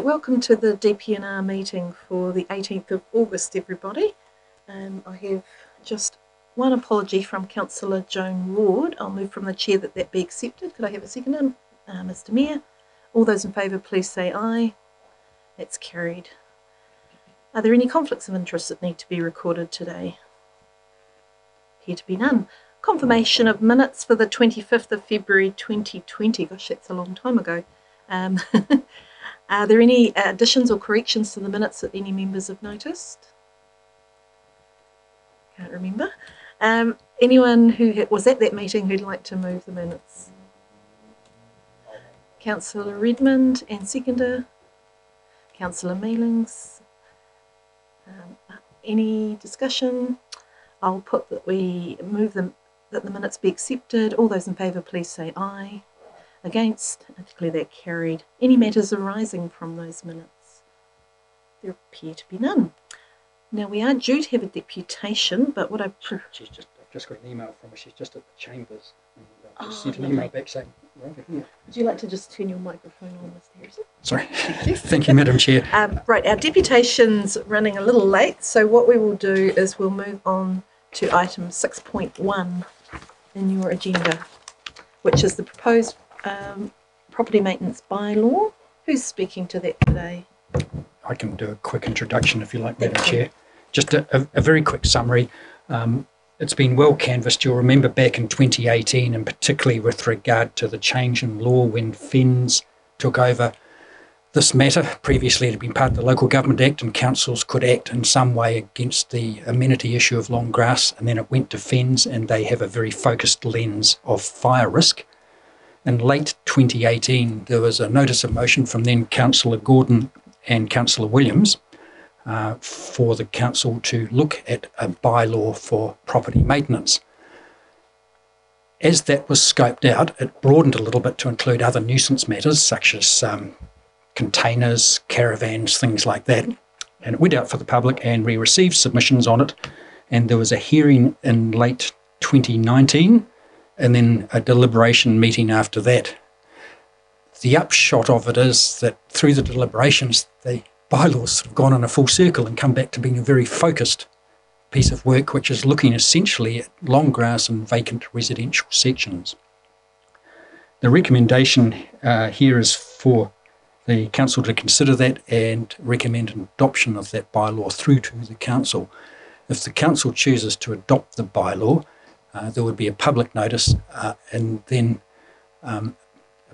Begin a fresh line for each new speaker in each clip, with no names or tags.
Right, welcome to the DPNR meeting for the 18th of August, everybody. I have just one apology from Councillor Joan Ward. I'll move from the chair that be accepted. Could I have a second, Mr Mayor? All those in favour, please say aye. That's carried. Are there any conflicts of interest that need to be recorded today? Appear to be none. Confirmation of minutes for the 25th of February 2020. Gosh, that's a long time ago. Are there any additions or corrections to the minutes that any members have noticed? Can't remember. Anyone who was at that meeting who'd like to move the minutes? Councillor Redmond and seconder. Councillor Mealings. Any discussion? I'll put that we move them, that the minutes be accepted. All those in favour, please say aye. Against, I declare that carried. Any matters arising from those minutes? There appear to be none. Now, we are due to have a deputation, but what I've
just got an email from her. She's just at the chambers. And just
Oh,
sent an email back saying, we're over here.
Would you like to just turn your microphone on, Mr Harrison?
Sorry. Thank you, Madam Chair.
Right, our deputation's running a little late, so what we will do is we'll move on to item 6.1 in your agenda, which is the proposed property maintenance bylaw. Who's speaking to that today?
I can do a quick introduction if you like, Madam Chair. Just a very quick summary. It's been well canvassed. You'll remember back in 2018, and particularly with regard to the change in law when FENS took over this matter. Previously it had been part of the Local Government Act, and councils could act in some way against the amenity issue of long grass, and then it went to FENS, and they have a very focused lens of fire risk. In late 2018, there was a notice of motion from then Councillor Gordon and Councillor Williams for the council to look at a bylaw for property maintenance. As that was scoped out, it broadened a little bit to include other nuisance matters such as containers, caravans, things like that. And it went out for the public, and we received submissions on it, and there was a hearing in late 2019 and then a deliberation meeting after that. The upshot of it is that through the deliberations, the bylaws have gone in a full circle and come back to being a very focused piece of work, which is looking essentially at long grass and vacant residential sections. The recommendation here is for the council to consider that and recommend an adoption of that bylaw through to the council. If the council chooses to adopt the bylaw, there would be a public notice and then a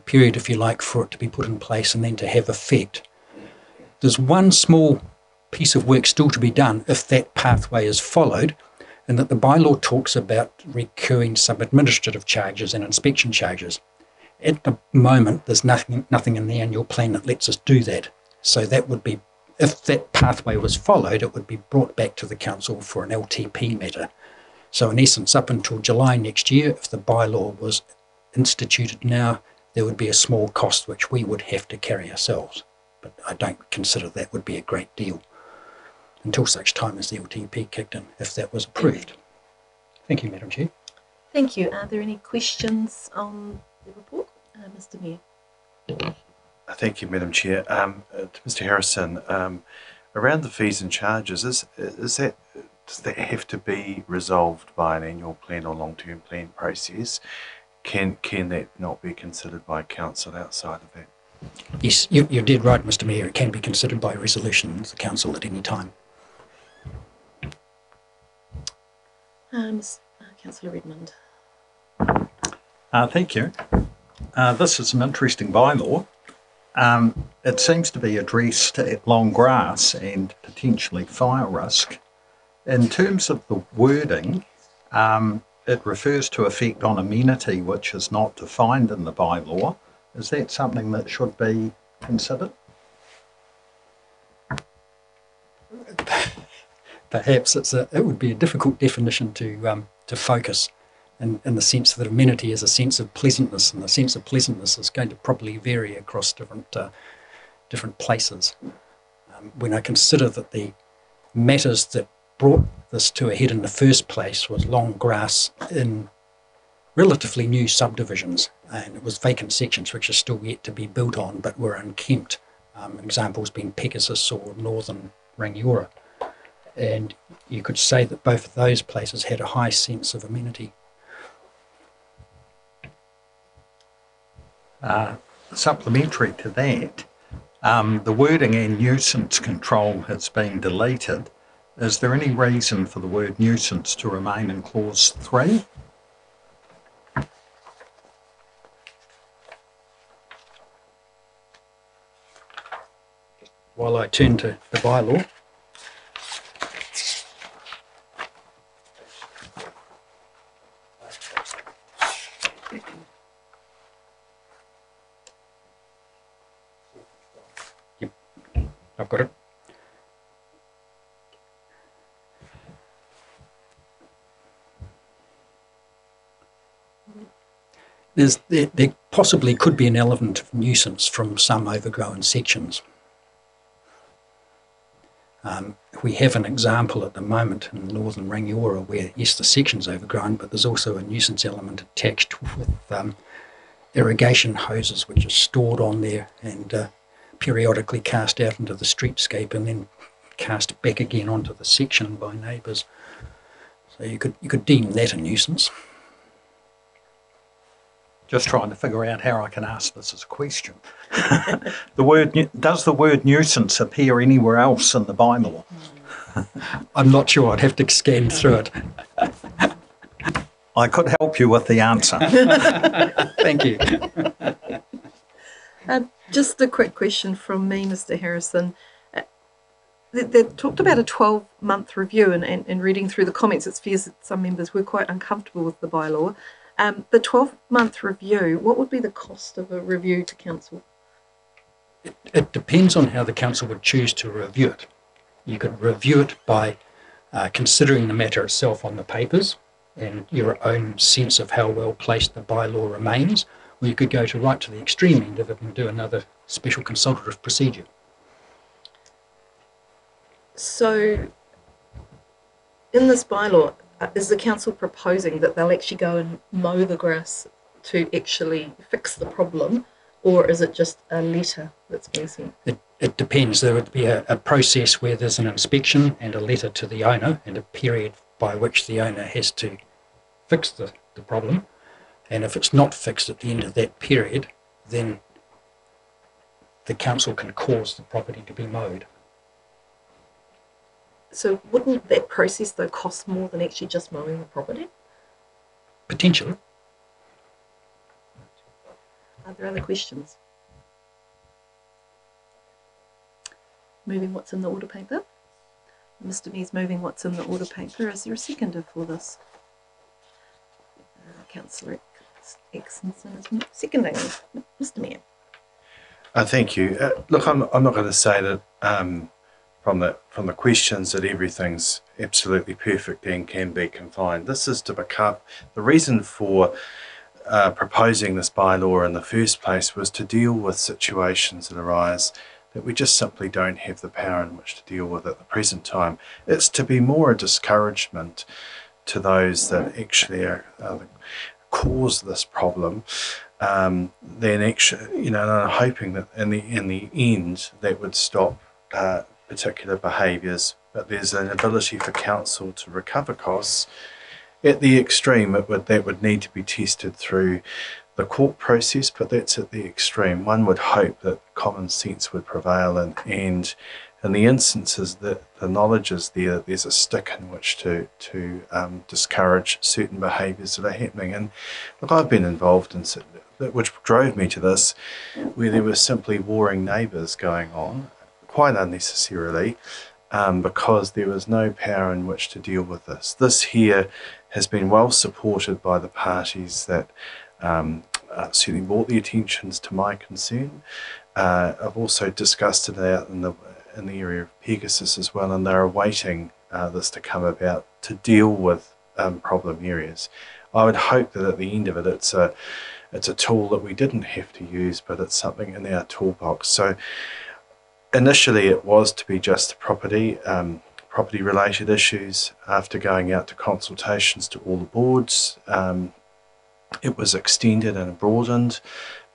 period, if you like, for it to be put in place and then to have effect. There's one small piece of work still to be done if that pathway is followed, and that the bylaw talks about recurring some administrative charges and inspection charges. At the moment, there's nothing in the annual plan that lets us do that. So that would be, if that pathway was followed, it would be brought back to the council for an LTP matter. So in essence, up until July next year, if the bylaw was instituted now, there would be a small cost which we would have to carry ourselves. But I don't consider that would be a great deal until such time as the LTP kicked in, if that was approved. Thank you, Madam Chair.
Thank you. Are there any questions on the report? Mr Mayor.
Thank you, Madam Chair. To Mr Harrison, around the fees and charges, does that have to be resolved by an annual plan or long-term plan process? Can that not be considered by council outside of that?
Yes, you're dead right, Mr Mayor. It can be considered by resolution of the council at any time.
Councillor Redmond.
Thank you. This is an interesting bylaw. It seems to be addressed at long grass and potentially fire risk. In terms of the wording, it refers to effect on amenity which is not defined in the bylaw. Is that something that should be considered?
Perhaps it would be a difficult definition to focus in the sense that amenity is a sense of pleasantness, and the sense of pleasantness is going to probably vary across different places. When I consider that the matters that brought this to a head in the first place was long grass in relatively new subdivisions, and it was vacant sections which are still yet to be built on but were unkempt examples being Pegasus or Northern Rangiora. And you could say that both of those places had a high sense of amenity.
Supplementary to that, the wording and nuisance control has been deleted. Is there any reason for the word nuisance to remain in clause 3?
While I turn to the bylaw, yep, I've got it. There possibly could be an element of nuisance from some overgrown sections. We have an example at the moment in Northern Rangiora where, yes, the section's overgrown, but there's also a nuisance element attached with irrigation hoses which are stored on there and periodically cast out into the streetscape and then cast back again onto the section by neighbours. So you could deem that a nuisance.
Just trying to figure out how I can ask this as a question. Does the word nuisance appear anywhere else in the bylaw?
I'm not sure. I'd have to scan through it.
I could help you with the answer.
Thank you.
Just a quick question from me, Mr. Harrison. They talked about a 12-month review, and reading through the comments, it appears that some members were quite uncomfortable with the bylaw. The 12-month review, what would be the cost of a review to council?
It depends on how the council would choose to review it. You could review it by considering the matter itself on the papers and your own sense of how well placed the bylaw remains, or you could go right to the extreme end of it and do another special consultative procedure. So, in this bylaw, is the council proposing that they'll actually go and mow the grass to actually fix the problem, or is it just a letter that's being sent? It depends. There would be a process where there's an inspection and a letter to the owner and a period by which the owner has to fix the problem. And if it's not fixed at the end of that period, then the council can cause the property to be mowed. So wouldn't that process, though, cost more than actually just mowing the property? Potentially. Are there other questions? Moving what's in the order paper. Mr. Mayor's moving what's in the order paper. Is there a seconder for this? Councillor Exenson is seconding. Mr. Mayor.
Thank you. Look, I'm not going to say that from the questions that everything's absolutely perfect and can be confined. This is to become the reason for proposing this bylaw in the first place was to deal with situations that arise that we just simply don't have the power in which to deal with at the present time. It's to be more a discouragement to those that actually cause this problem, then actually, and I'm hoping that in the end that would stop particular behaviours. But there's an ability for council to recover costs. At the extreme, that would need to be tested through the court process, but that's at the extreme. One would hope that common sense would prevail, and in the instances that the knowledge is there, there's a stick in which to discourage certain behaviours that are happening. And look, I've been involved in, which drove me to this, where there were simply warring neighbours going on, quite unnecessarily, because there was no power in which to deal with this. This here has been well supported by the parties that certainly brought the attentions to my concern. I've also discussed it out in the area of Pegasus as well, and they're awaiting this to come about to deal with problem areas. I would hope that at the end of it, it's a tool that we didn't have to use, but it's something in our toolbox. So initially it was to be just property related issues. After going out to consultations to all the boards, it was extended and broadened,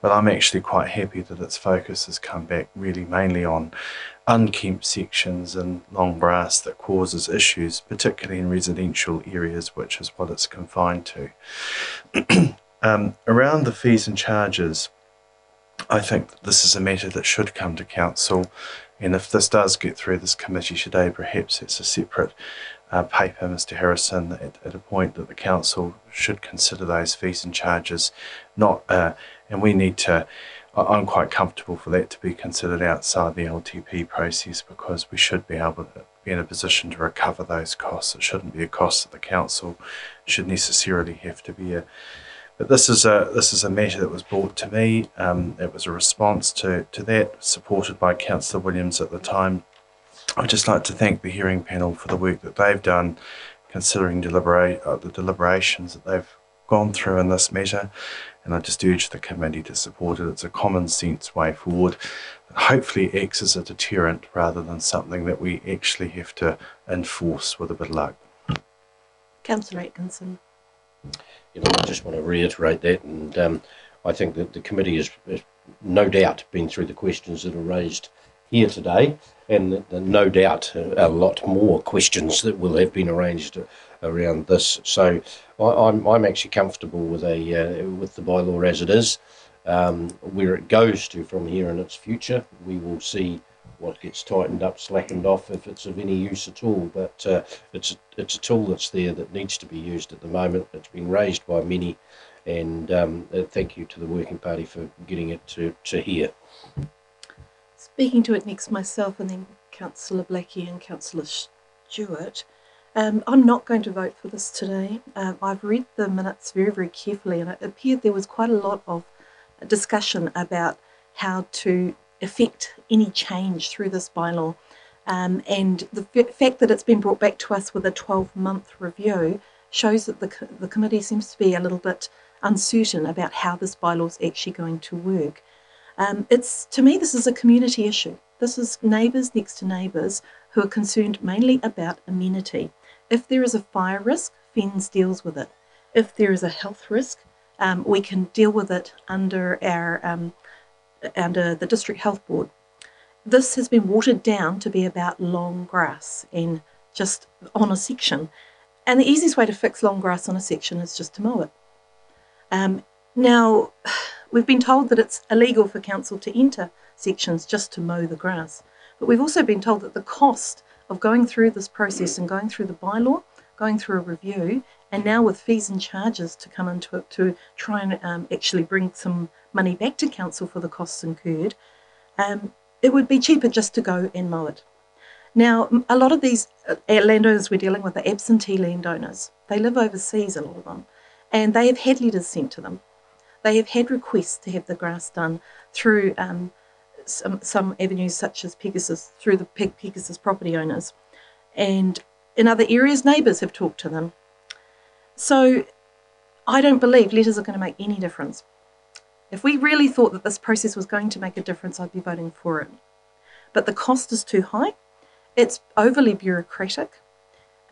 but I'm actually quite happy that its focus has come back really mainly on unkempt sections and long grass that causes issues, particularly in residential areas, which is what it's confined to. Around the fees and charges, I think that this is a matter that should come to council, and if this does get through this committee today, perhaps it's a separate paper, Mr. Harrison, at a point that the council should consider those fees and charges, and we need to. I'm quite comfortable for that to be considered outside the LTP process, because we should be able to be in a position to recover those costs. It shouldn't be a cost that the council should necessarily have to bear. But this is a matter that was brought to me. It was a response to that, supported by Councillor Williams at the time. I'd just like to thank the hearing panel for the work that they've done, considering the deliberations that they've gone through in this matter, and I just urge the committee to support it. It's a common sense way forward that hopefully acts as a deterrent rather than something that we actually have to enforce with a bit of luck.
Councillor Atkinson.
I just want to reiterate that, and I think that the committee has no doubt been through the questions that are raised here today, and no doubt a lot more questions that will have been arranged around this. So I'm actually comfortable with the bylaw as it is. Where it goes to from here in its future, we will see what gets tightened up, slackened off, if it's of any use at all. But it's a tool that's there that needs to be used at the moment. It's been raised by many, and thank you to the Working Party for getting it to here.
Speaking to it next myself, and then Councillor Blackie and Councillor Stewart. I'm not going to vote for this today. I've read the minutes very, very carefully, and it appeared there was quite a lot of discussion about how to effect any change through this bylaw. And the fact that it's been brought back to us with a 12-month review shows that the committee seems to be a little bit uncertain about how this bylaw is actually going to work. To me, this is a community issue. This is neighbours next to neighbours who are concerned mainly about amenity. If there is a fire risk, FENS deals with it. If there is a health risk, we can deal with it under the District Health Board. This has been watered down to be about long grass and just on a section. And the easiest way to fix long grass on a section is just to mow it. Now, we've been told that it's illegal for council to enter sections just to mow the grass. But we've also been told that the cost of going through this process and going through the bylaw, going through a review, and now with fees and charges to come into it to try and actually bring some money back to council for the costs incurred, it would be cheaper just to go and mow it. Now, a lot of these landowners we're dealing with are absentee landowners. They live overseas, a lot of them, and they have had letters sent to them. They have had requests to have the grass done through some avenues such as Pegasus, through the Pegasus property owners. And in other areas, neighbours have talked to them. So I don't believe letters are going to make any difference. If we really thought that this process was going to make a difference, I'd be voting for it. But the cost is too high. It's overly bureaucratic.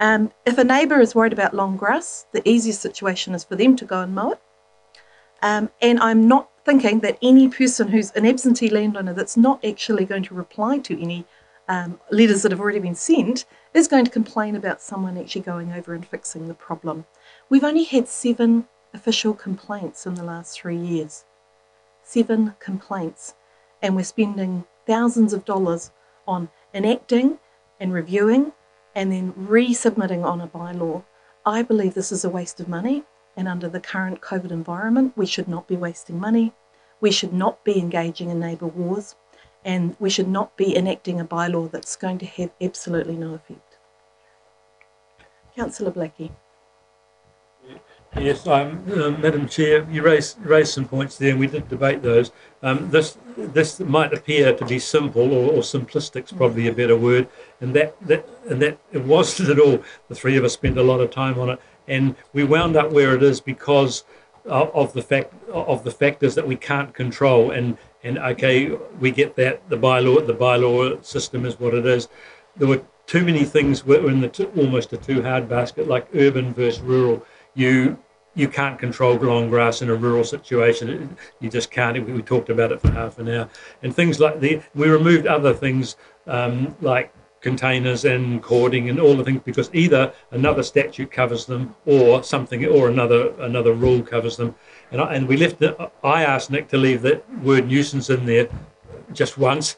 If a neighbour is worried about long grass, the easiest situation is for them to go and mow it. And I'm not thinking that any person who's an absentee landowner that's not actually going to reply to any letters that have already been sent is going to complain about someone actually going over and fixing the problem. We've only had 7 official complaints in the last 3 years. 7 complaints. And we're spending thousands of dollars on enacting and reviewing and then resubmitting on a bylaw. I believe this is a waste of money. And under the current COVID environment, we should not be wasting money. We should not be engaging in neighbour wars. And we should not be enacting a bylaw that's going to have absolutely no effect. Councillor Blackie.
Yes, Madam Chair, you raised some points there, and we did debate those. This might appear to be simple, or simplistic is probably a better word, and that it wasn't at all. The three of us spent a lot of time on it, and we wound up where it is because of the factors that we can't control. And okay, we get that the bylaw system is what it is. There were too many things were in almost a too hard basket, like urban versus rural. You you can't control long grass in a rural situation. You just can't. We talked about it for half an hour. And things like we removed other things like containers and cording and all the things, because either another statute covers them or something, or another rule covers them. And we left I asked Nick to leave the word nuisance in there just once,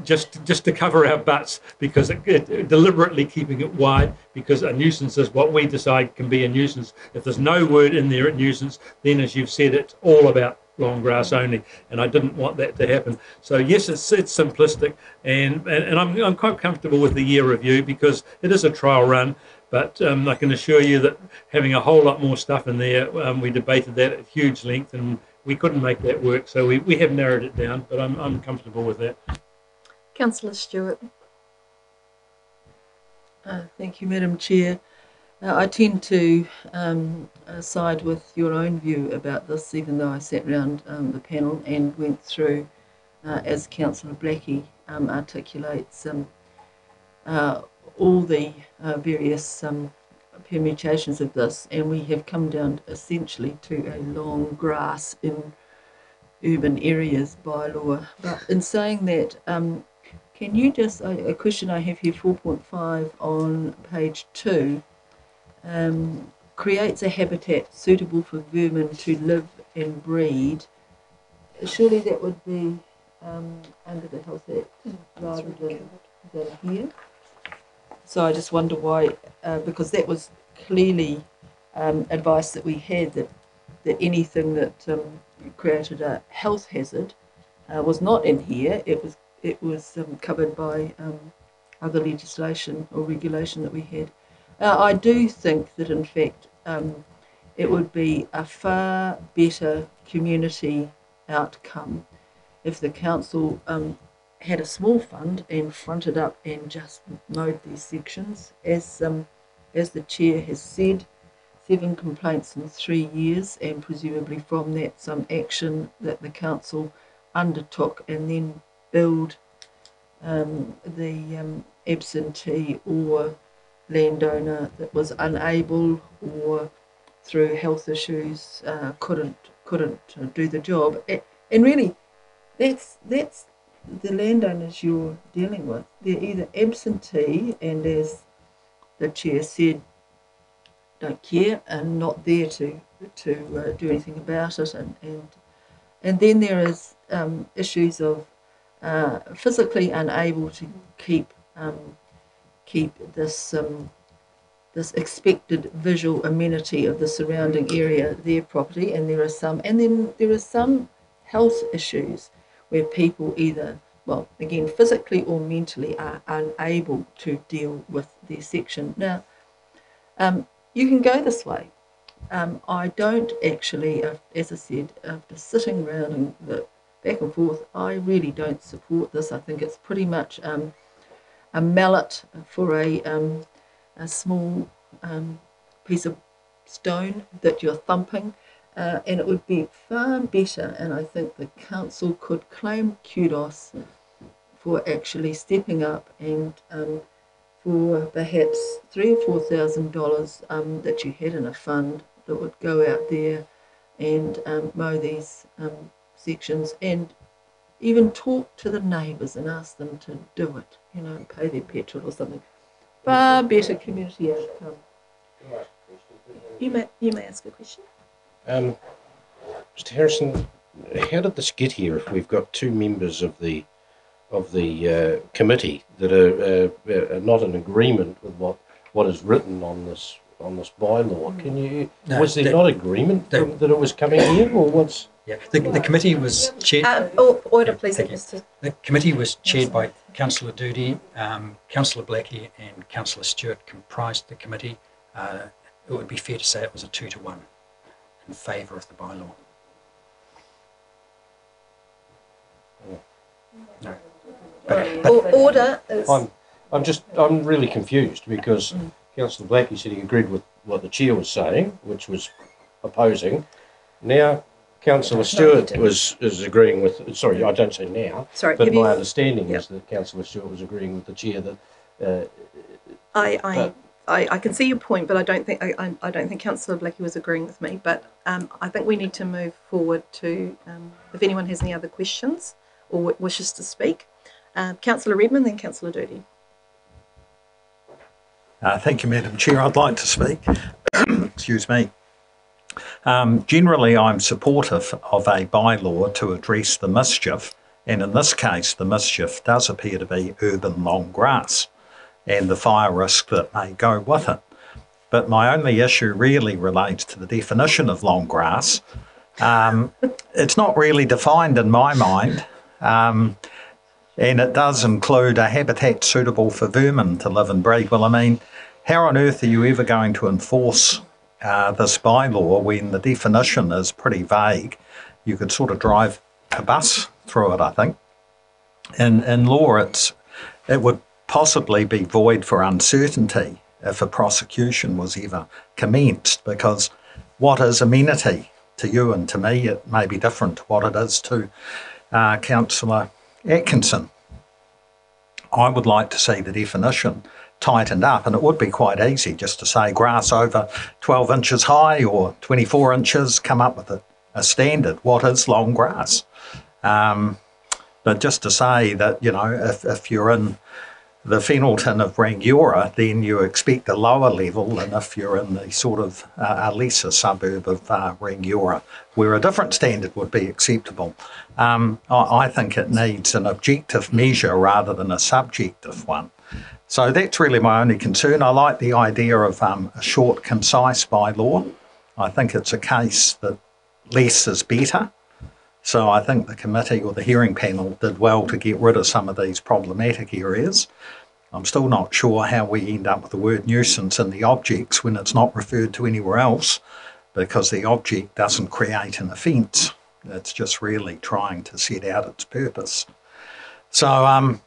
just to cover our butts, because it deliberately keeping it wide, because a nuisance is what we decide can be a nuisance. If there's no word in there at nuisance, then, as you've said, it's all about long grass only, and I didn't want that to happen. So yes, it's simplistic, and I'm quite comfortable with the year review, because it is a trial run. But I can assure you that having a whole lot more stuff in there, we debated that at huge length, and we couldn't make that work. So we have narrowed it down, but I'm comfortable with that.
Councillor Stewart.
Thank you, Madam Chair. I tend to side with your own view about this, even though I sat around the panel and went through, as Councillor Blackie articulates, all the various permutations of this, and we have come down essentially to a long grass in urban areas bylaw. But in saying that, can you just, a question I have here, 4.5 on page 2, creates a habitat suitable for vermin to live and breed. Surely that would be under the Health Act rather than here. So I just wonder why, because that was clearly advice that we had, that anything that created a health hazard was not in here. It was covered by other legislation or regulation that we had. I do think that, in fact, it would be a far better community outcome if the council had a small fund and fronted up and just mowed these sections. As the chair has said, 7 complaints in 3 years, and presumably from that some action that the council undertook, and then billed the absentee or landowner that was unable or through health issues couldn't do the job. And really, that's the landowners you're dealing with. They're either absentee, and as the chair said, don't care and not there to do anything about it, and then there is issues of physically unable to keep this expected visual amenity of the surrounding area their property, and there are some health issues where people either, well, again, physically or mentally are unable to deal with their section. Now, you can go this way. I don't actually, as I said, after sitting around and the back and forth, I really don't support this. I think it's pretty much a mallet for a small piece of stone that you're thumping. And it would be far better, and I think the council could claim kudos for actually stepping up and for perhaps $3,000 or $4,000 that you had in a fund that would go out there and mow these sections, and even talk to the neighbours and ask them to do it, pay their petrol or something. Far better community outcome.
You may ask a question.
Mr. Harrison, how did this get here if we've got 2 members of the committee that are not in agreement with what is written on this bylaw? Can you?
No,
was there not agreement that it was coming here, or what's?
Yeah, the committee was chaired.
Order, please.
The committee was chaired by Councillor Doody, Councillor Blackie, and Councillor Stewart comprised the committee. It would be fair to say it was a 2-to-1 in favour of the bylaw. No.
Order is...
I'm really confused, because Councillor Blackie said he agreed with what the chair was saying, which was opposing. Now Councillor Stewart is agreeing with. Sorry, I don't say now.
Sorry,
but my understanding is that Councillor Stewart was agreeing with the chair that.
I I can see your point, but I don't think Councillor Blackie was agreeing with me. But I think we need to move forward to if anyone has any other questions or wishes to speak. Councillor Redmond, then Councillor Doody.
Thank you, Madam Chair. I'd like to speak. Excuse me. Generally, I'm supportive of a bylaw to address the mischief, and in this case, the mischief does appear to be urban long grass and the fire risk that may go with it. But my only issue really relates to the definition of long grass. It's not really defined in my mind, and it does include a habitat suitable for vermin to live and breed. Well, I mean, how on earth are you ever going to enforce this bylaw when the definition is pretty vague? You could sort of drive a bus through it, I think. In law, it would possibly be void for uncertainty if a prosecution was ever commenced, because what is amenity to you and to me, it may be different to what it is to Councillor Atkinson. I would like to see the definition tightened up, and it would be quite easy just to say grass over 12 inches high or 24 inches, come up with a standard. What is long grass? But just to say that, you know, if you're in the Fenelton of Rangiora, then you expect a lower level than if you're in the sort of a lesser suburb of Rangiora, where a different standard would be acceptable. I think it needs an objective measure rather than a subjective one. So that's really my only concern. I like the idea of a short, concise bylaw. I think it's a case that less is better. So I think the committee or the hearing panel did well to get rid of some of these problematic areas. I'm still not sure how we end up with the word nuisance in the objects when it's not referred to anywhere else, because the object doesn't create an offence. It's just really trying to set out its purpose. So I'm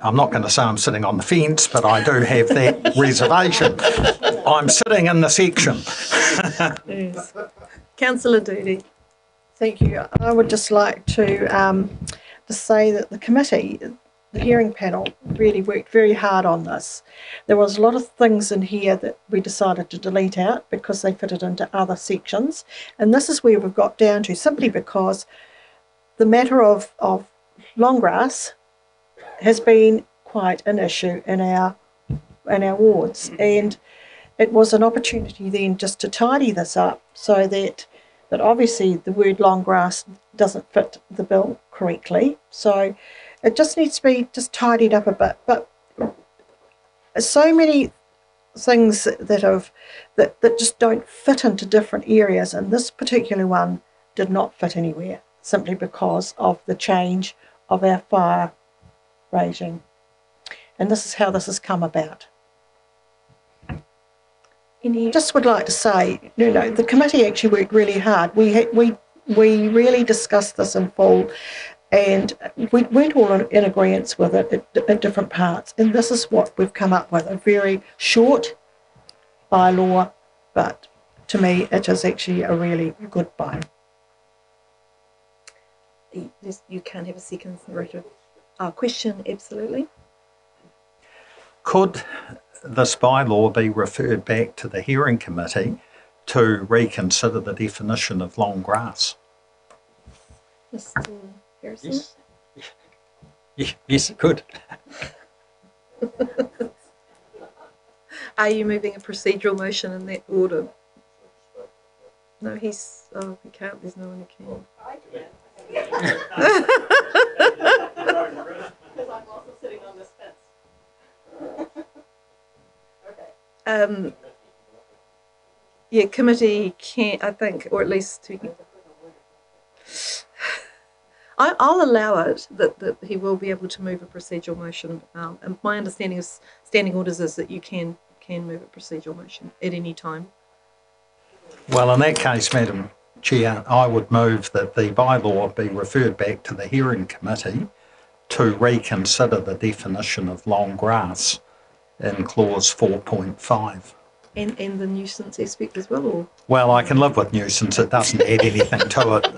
not going to say I'm sitting on the fence, but I do have that reservation. I'm sitting in the section.
Yes. Councillor Doody.
Thank you. I would just like to say that the committee, the hearing panel, really worked very hard on this. There was a lot of things in here that we decided to delete out because they fitted into other sections. And this is where we've got down to, simply because the matter of long grass has been quite an issue in our wards. And it was an opportunity then just to tidy this up so that obviously the word long grass doesn't fit the bill correctly. So it just needs to be just tidied up a bit. But so many things that just don't fit into different areas, and this particular one did not fit anywhere, simply because of the change of our fire regime. And this is how this has come about. Just would like to say, you know, the committee actually worked really hard. We really discussed this in full, and we weren't all in agreement with it at different parts. And this is what we've come up with, a very short bylaw, but to me it is actually a really good bylaw.
You can have a second question, absolutely.
Could this bylaw be referred back to the hearing committee to reconsider the definition of long grass?
Mr. Harrison?
Yes, it could.
Are you moving a procedural motion in that order? No, he can't, there's no one who can. I can. Because I'm also sitting on this fence. Yeah, committee can, I think, or at least I'll allow it that he will be able to move a procedural motion. And my understanding of standing orders is that you can move a procedural motion at any time.
Well, in that case, Madam Chair, I would move that the bylaw be referred back to the hearing committee to reconsider the definition of long grass in clause 4.5.
And the nuisance aspect as well, or?
Well, I can live with nuisance. It doesn't add anything to it.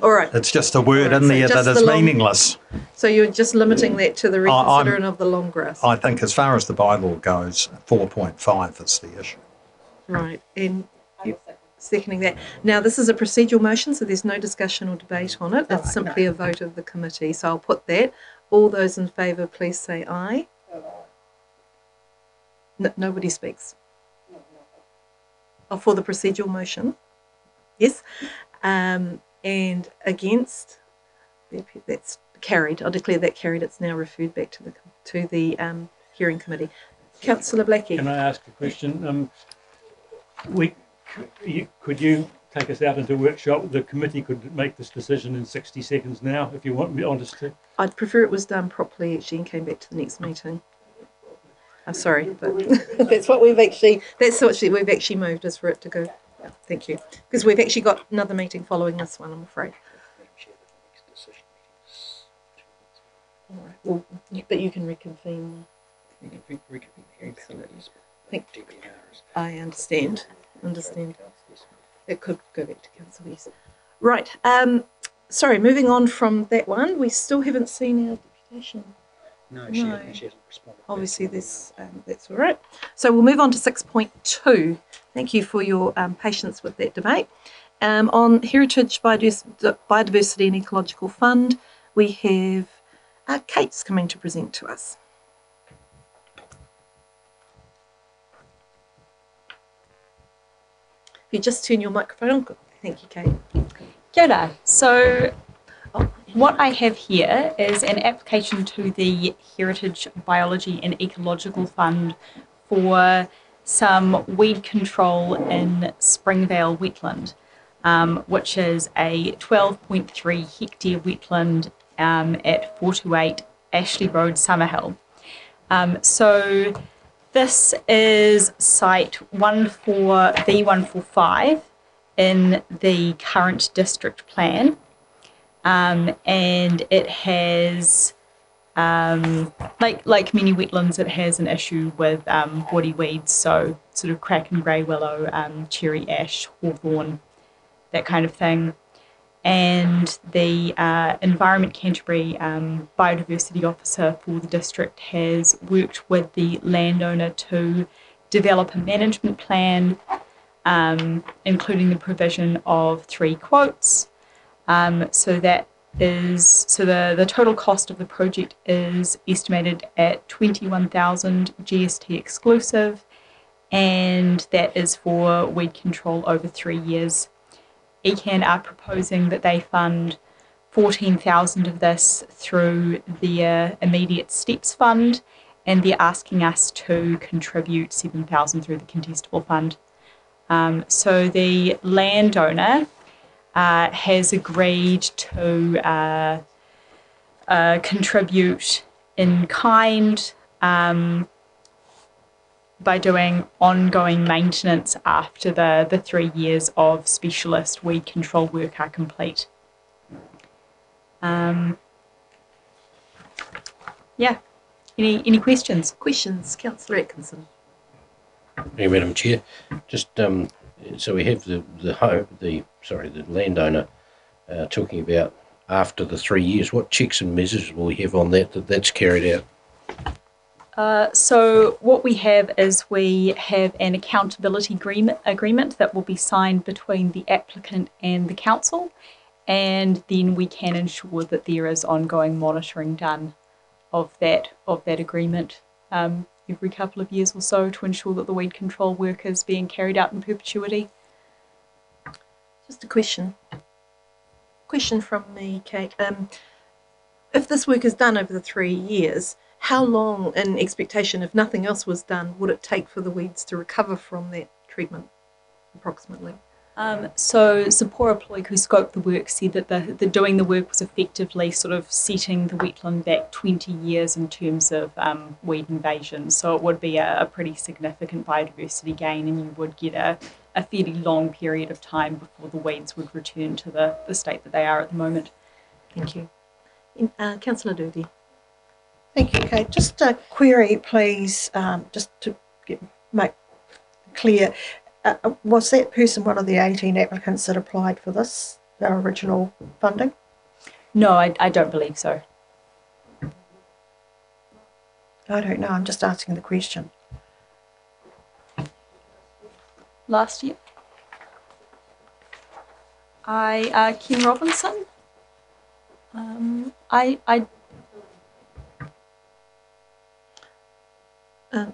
All right.
It's just a word in
So
there
just
that is
the long-
meaningless.
So you're just limiting that to the reconsidering of the long grass.
I think as far as the bylaw goes, 4.5 is the issue.
Right, and you seconding that. Now, this is a procedural motion, so there's no discussion or debate on it. It's simply a vote of the committee. So I'll put that. All those in favour, please say aye. No, nobody speaks. Oh, for the procedural motion? Yes. And against? That's carried. I'll declare that carried. It's now referred back to the hearing committee. Councillor Blackie.
Can I ask a question? Could you take us out into a workshop? The committee could make this decision in 60 seconds now, if you want me honest to.
I'd prefer it was done properly actually and came back to the next meeting. I'm sorry, but that's what we've actually moved, is for it to go. Yeah, thank you. Because we've actually got another meeting following this one, I'm afraid. All right. Well, but you can reconvene. I understand. It could go back to council, yes. Right. Sorry, moving on from that one, we still haven't seen our deputation.
No, she hasn't responded.
Obviously, that's all right. So we'll move on to 6.2. Thank you for your patience with that debate. On Heritage Biodiversity and Ecological Fund, we have Kate's coming to present to us. If you just turn your microphone on. Thank you, Kate.
Kia ora. So what I have here is an application to the Heritage Biology and Ecological Fund for some weed control in Springvale wetland, which is a 12.3 hectare wetland at 428 Ashley Road, Summerhill. So this is site V145 in the current district plan, and it has, like many wetlands, it has an issue with woody weeds, so sort of crack and grey willow, cherry ash, hawthorn, that kind of thing. And the Environment Canterbury biodiversity officer for the district has worked with the landowner to develop a management plan, including the provision of 3 quotes. So the total cost of the project is estimated at 21,000 GST exclusive, and that is for weed control over 3 years. ECAN are proposing that they fund 14,000 of this through their immediate steps fund, and they're asking us to contribute 7,000 through the contestable fund. So the landowner has agreed to contribute in kind by doing ongoing maintenance after the 3 years of specialist weed control work are complete. Yeah. Any questions?
Questions, Councillor Atkinson.
Thank you, Madam Chair. Just so we have the landowner talking about after the 3 years. What checks and measures will we have on that's carried out?
So what we have is we have an accountability agreement that will be signed between the applicant and the council, and then we can ensure that there is ongoing monitoring done of that agreement every couple of years or so to ensure that the weed control work is being carried out in perpetuity.
Just a question from me, Kate. If this work is done over the 3 years, how long, in expectation, if nothing else was done, would it take for the weeds to recover from that treatment, approximately?
So Sapora Ploy, who scoped the work, said that the doing the work was effectively sort of setting the wetland back 20 years in terms of weed invasion. So it would be a pretty significant biodiversity gain, and you would get a fairly long period of time before the weeds would return to the state that they are at the moment.
Thank you. Councillor Doody.
Thank you, Kate. Just a query, please, just to make clear, was that person one of the 18 applicants that applied for this, our original funding?
No, I don't believe so.
I don't know, I'm just asking the question.
Last year, Ken Robinson.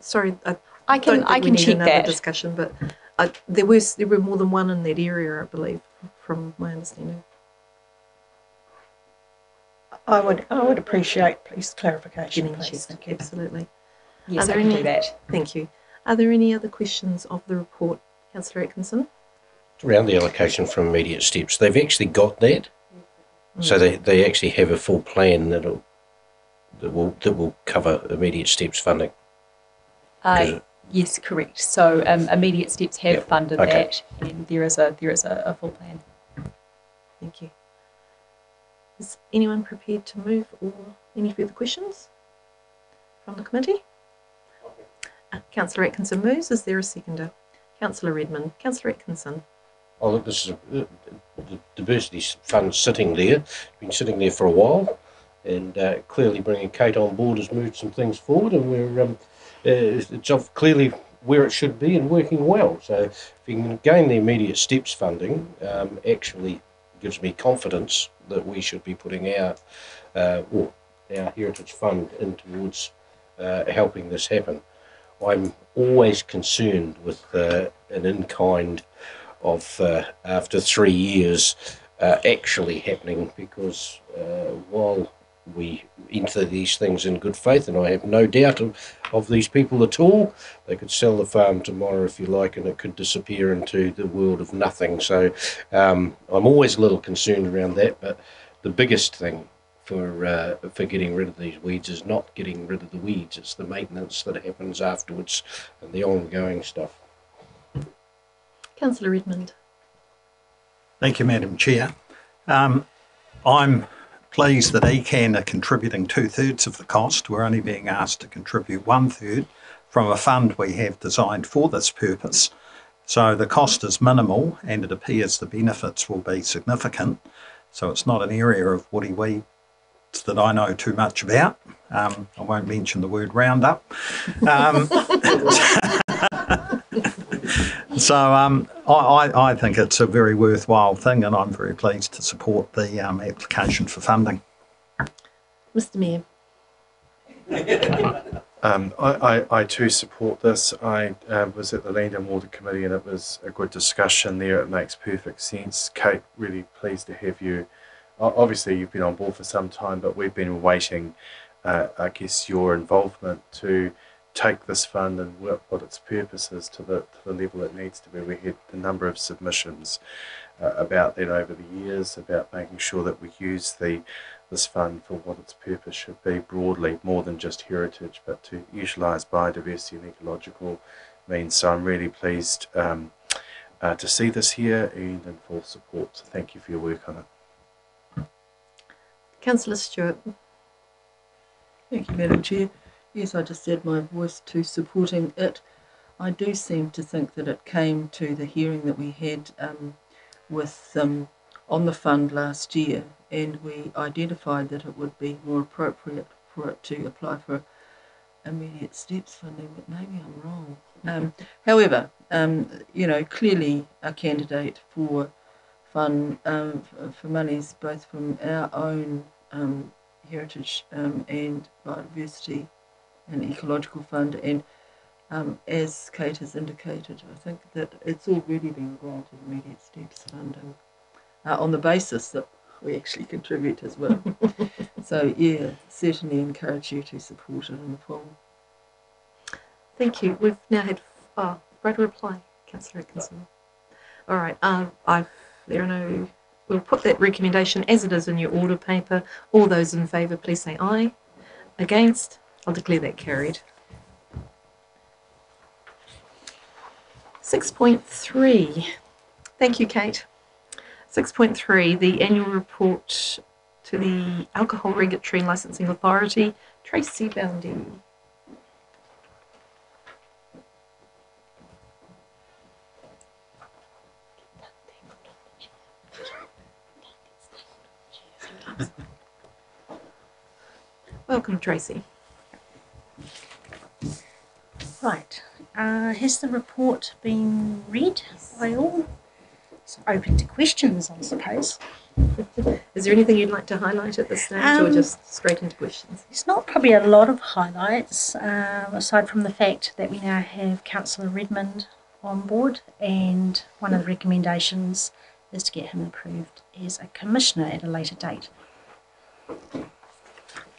Sorry,
I can
don't think we need
check
another
that.
discussion, but there were more than one in that area, I believe, from my understanding.
I would appreciate, please, clarification,
Getting
please.
checked,
Thank you.
absolutely.
Yes,
Are
I
there
can
any-
do that.
Thank you. Are there any other questions of the report, Councillor Atkinson?
Around the allocation for immediate steps, they've actually got that. So they actually have a full plan that will cover immediate steps funding.
Yes, correct. So immediate steps have
Yep,
funded
okay.
that, and there is a full plan.
Thank you. Is anyone prepared to move or any further questions from the committee? Councillor Atkinson moves. Is there a seconder? Councillor Redmond. Councillor Atkinson.
Oh, look, this is the diversity fund sitting there. Been sitting there for a while, and clearly bringing Kate on board has moved some things forward, and we're it's clearly where it should be and working well. So if you can gain the immediate steps funding, actually gives me confidence that we should be putting our heritage fund in towards helping this happen. I'm always concerned with an in-kind of after 3 years actually happening, because while we enter these things in good faith, and I have no doubt of these people at all, they could sell the farm tomorrow if you like, and it could disappear into the world of nothing. So I'm always a little concerned around that, but the biggest thing for getting rid of these weeds is not getting rid of the weeds, it's the maintenance that happens afterwards and the ongoing stuff.
Councillor Redmond.
Thank you, Madam Chair. I'm pleased that ECAN are contributing 2/3 of the cost. We're only being asked to contribute 1/3 from a fund we have designed for this purpose. So the cost is minimal, and it appears the benefits will be significant. So it's not an area of woody weeds that I know too much about. I won't mention the word Roundup. So I think it's a very worthwhile thing, and I'm very pleased to support the application for funding.
Mr Mayor.
I too support this. I was at the Land and Water Committee, and it was a good discussion there. It makes perfect sense. Kate, really pleased to have you. Obviously, you've been on board for some time, but we've been waiting, I guess, your involvement to take this fund and what its purpose is to the level it needs to be. We had a number of submissions about that over the years, about making sure that we use this fund for what its purpose should be broadly, more than just heritage, but to utilise biodiversity and ecological means. So I'm really pleased to see this here and in full support. So thank you for your work on it.
Councillor Stewart.
Thank you, Madam Chair. Yes, I just add my voice to supporting it. I do seem to think that it came to the hearing that we had on the fund last year, and we identified that it would be more appropriate for it to apply for immediate steps funding, but maybe I'm wrong. However, clearly a candidate for fund for monies both from our own heritage and biodiversity and ecological fund, and as Kate has indicated, I think that it's already been granted immediate steps funding on the basis that we actually contribute as well. So yeah, certainly encourage you to support it in the full.
Thank you. We've now had right reply, Councillor Atkinson. All right. We'll put that recommendation as it is in your order paper. All those in favour, please say aye. Against? I'll declare that carried. 6.3. Thank you, Kate. 6.3, the annual report to the Alcohol Regulatory and Licensing Authority. Tracy Boundy. Welcome, Tracy.
Right. Has the report been read by all? It's open to questions, I suppose.
Is there anything you'd like to highlight at this stage, or just straight into questions?
There's not probably a lot of highlights, aside from the fact that we now have Councillor Redmond on board, and one of the recommendations is to get him approved as a commissioner at a later date.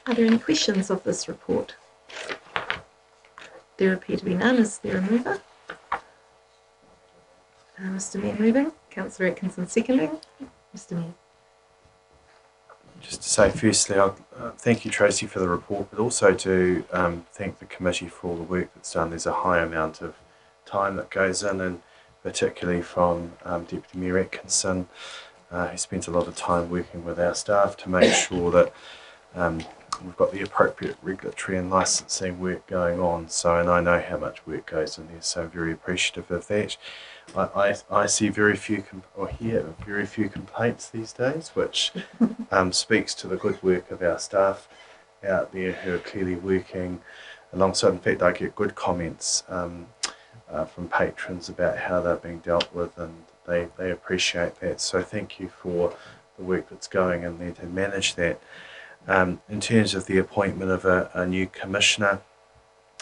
Are there any questions of this report? There appear to be none. Is there a mover? Mr Mayor moving. Councillor Atkinson seconding. Mr Mayor.
Just to say, firstly, thank you, Tracy, for the report, but also to thank the committee for all the work that's done. There's a high amount of time that goes in, and particularly from Deputy Mayor Atkinson, who spends a lot of time working with our staff to make sure that we've got the appropriate regulatory and licensing work going on. So, and I know how much work goes in there, so I'm very appreciative of that. I see very few hear very few complaints these days, which speaks to the good work of our staff out there who are clearly working alongside. In fact, I get good comments from patrons about how they're being dealt with, and they appreciate that. So thank you for the work that's going in there to manage that. In terms of the appointment of a new commissioner,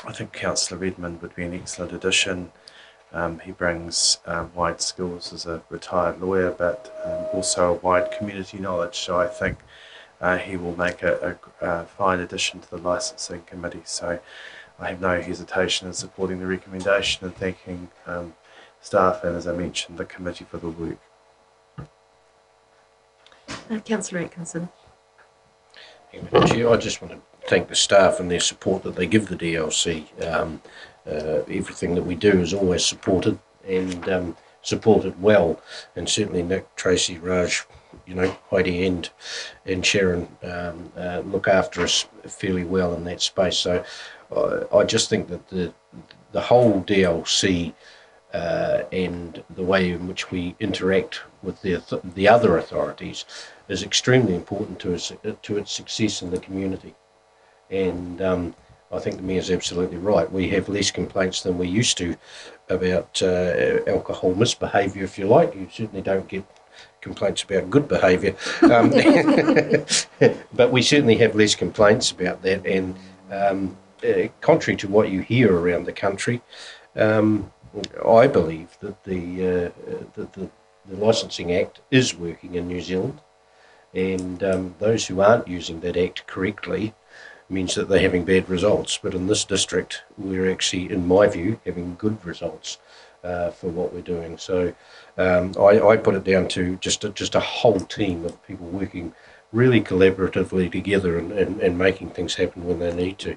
I think Councillor Redmond would be an excellent addition. He brings wide skills as a retired lawyer, but also a wide community knowledge. So I think he will make a fine addition to the licensing committee. So I have no hesitation in supporting the recommendation and thanking staff and, as I mentioned, the committee for the work.
Councillor Atkinson.
I just want to thank the staff and their support that they give the DLC. Everything that we do is always supported, and supported well. And certainly Nick, Tracy, Raj, Heidi and Sharon look after us fairly well in that space. So I just think that the whole DLC and the way in which we interact with the other authorities is extremely important to its success in the community. And I think the Mayor's absolutely right. We have less complaints than we used to about alcohol misbehaviour, if you like. You certainly don't get complaints about good behaviour. But we certainly have less complaints about that. And contrary to what you hear around the country, I believe that the Licensing Act is working in New Zealand. And those who aren't using that Act correctly means that they're having bad results. But in this district, we're actually, in my view, having good results for what we're doing. So I put it down to just a whole team of people working really collaboratively together and making things happen when they need to.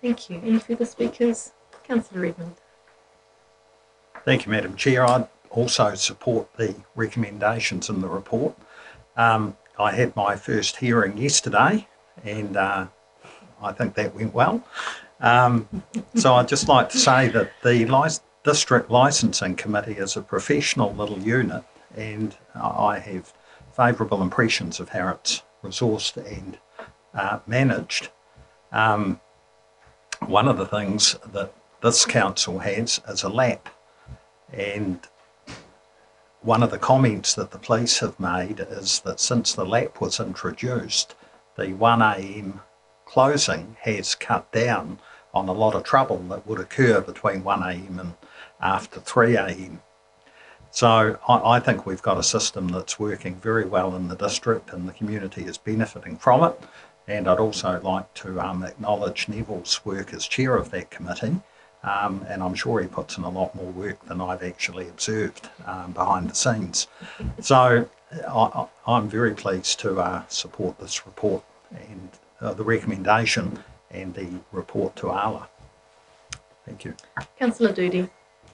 Thank you. Any further speakers? Councillor Redmond.
Thank you, Madam Chair. I also support the recommendations in the report. I had my first hearing yesterday, and I think that went well. So I'd just like to say that the District Licensing Committee is a professional little unit, and I have favourable impressions of how it's resourced and managed. One of the things that this council has is a lap, and one of the comments that the police have made is that since the lap was introduced, the 1 a.m. closing has cut down on a lot of trouble that would occur between 1 a.m. and after 3 a.m. So I think we've got a system that's working very well in the district, and the community is benefiting from it. And I'd also like to acknowledge Neville's work as chair of that committee. And I'm sure he puts in a lot more work than I've actually observed behind the scenes. So I'm very pleased to support this report and the recommendation and the report to ALA. Thank you.
Councillor Doody.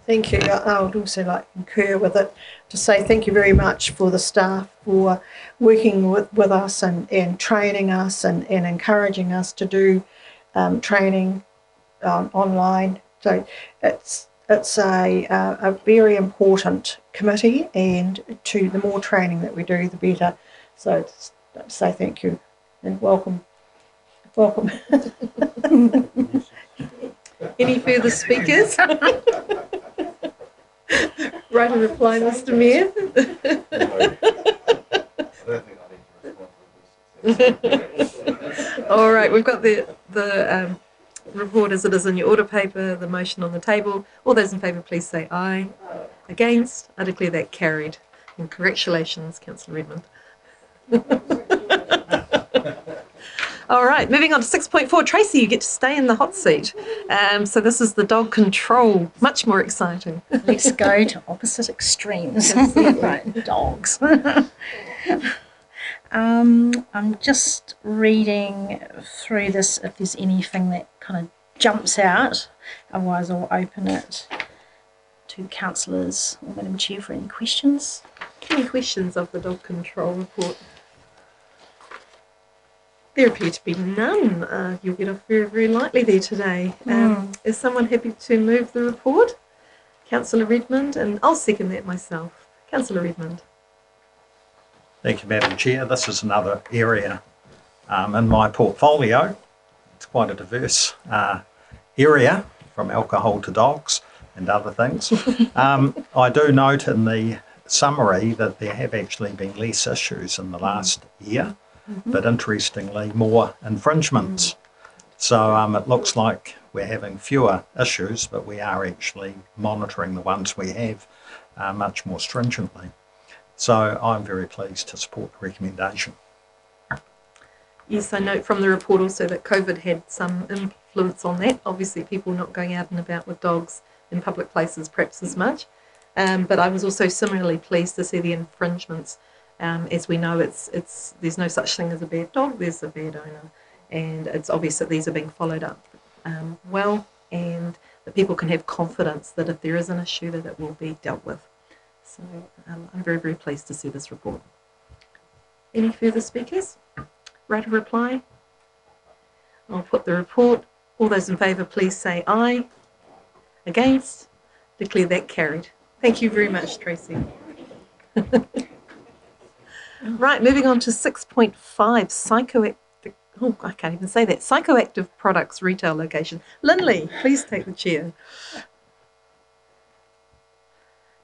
Thank you. I would also like to concur with it, to say thank you very much for the staff for working with us and training us and encouraging us to do training online. So it's a very important committee, and the more training that we do, the better. So say thank you And welcome. Welcome.
Any further speakers? Right a reply, Mr. Mayor. All right, we've got the report as it is in your order paper, the motion on the table. All those in favour, please say aye. Against? I declare that carried. And congratulations, Councillor Redmond. All right, moving on to 6.4. Tracy, you get to stay in the hot seat. So this is the dog control, much more exciting.
Let's go to opposite extremes. Right, dogs. I'm just reading through this if there's anything that kind of jumps out. Otherwise, I'll open it to the councillors or Madam Chair for any questions.
Any questions of the dog control report? There appear to be none. You'll get off very, very lightly there today. Is someone happy to move the report? Councillor Redmond, and I'll second that myself. Councillor Redmond.
Thank you, Madam Chair. This is another area in my portfolio. It's quite a diverse area, from alcohol to dogs and other things. I do note in the summary that there have actually been less issues in the last year, but interestingly more infringements. So it looks like we're having fewer issues, but we are actually monitoring the ones we have much more stringently. So I'm very pleased to support the recommendation.
Yes, I note from the report also that COVID had some influence on that. Obviously, people not going out and about with dogs in public places perhaps as much. But I was also similarly pleased to see the infringements. As we know, there's no such thing as a bad dog, there's a bad owner. And it's obvious that these are being followed up well, and that people can have confidence that if there is an issue that it will be dealt with. So I'm very, very pleased to see this report. Any further speakers? Right a reply? I'll put the report. All those in favour, please say aye. Against? Declare that carried. Thank you very much, Tracy. Right, moving on to 6.5, psychoactive. Oh, I can't even say that. Psychoactive products retail location. Lindley, please take the chair.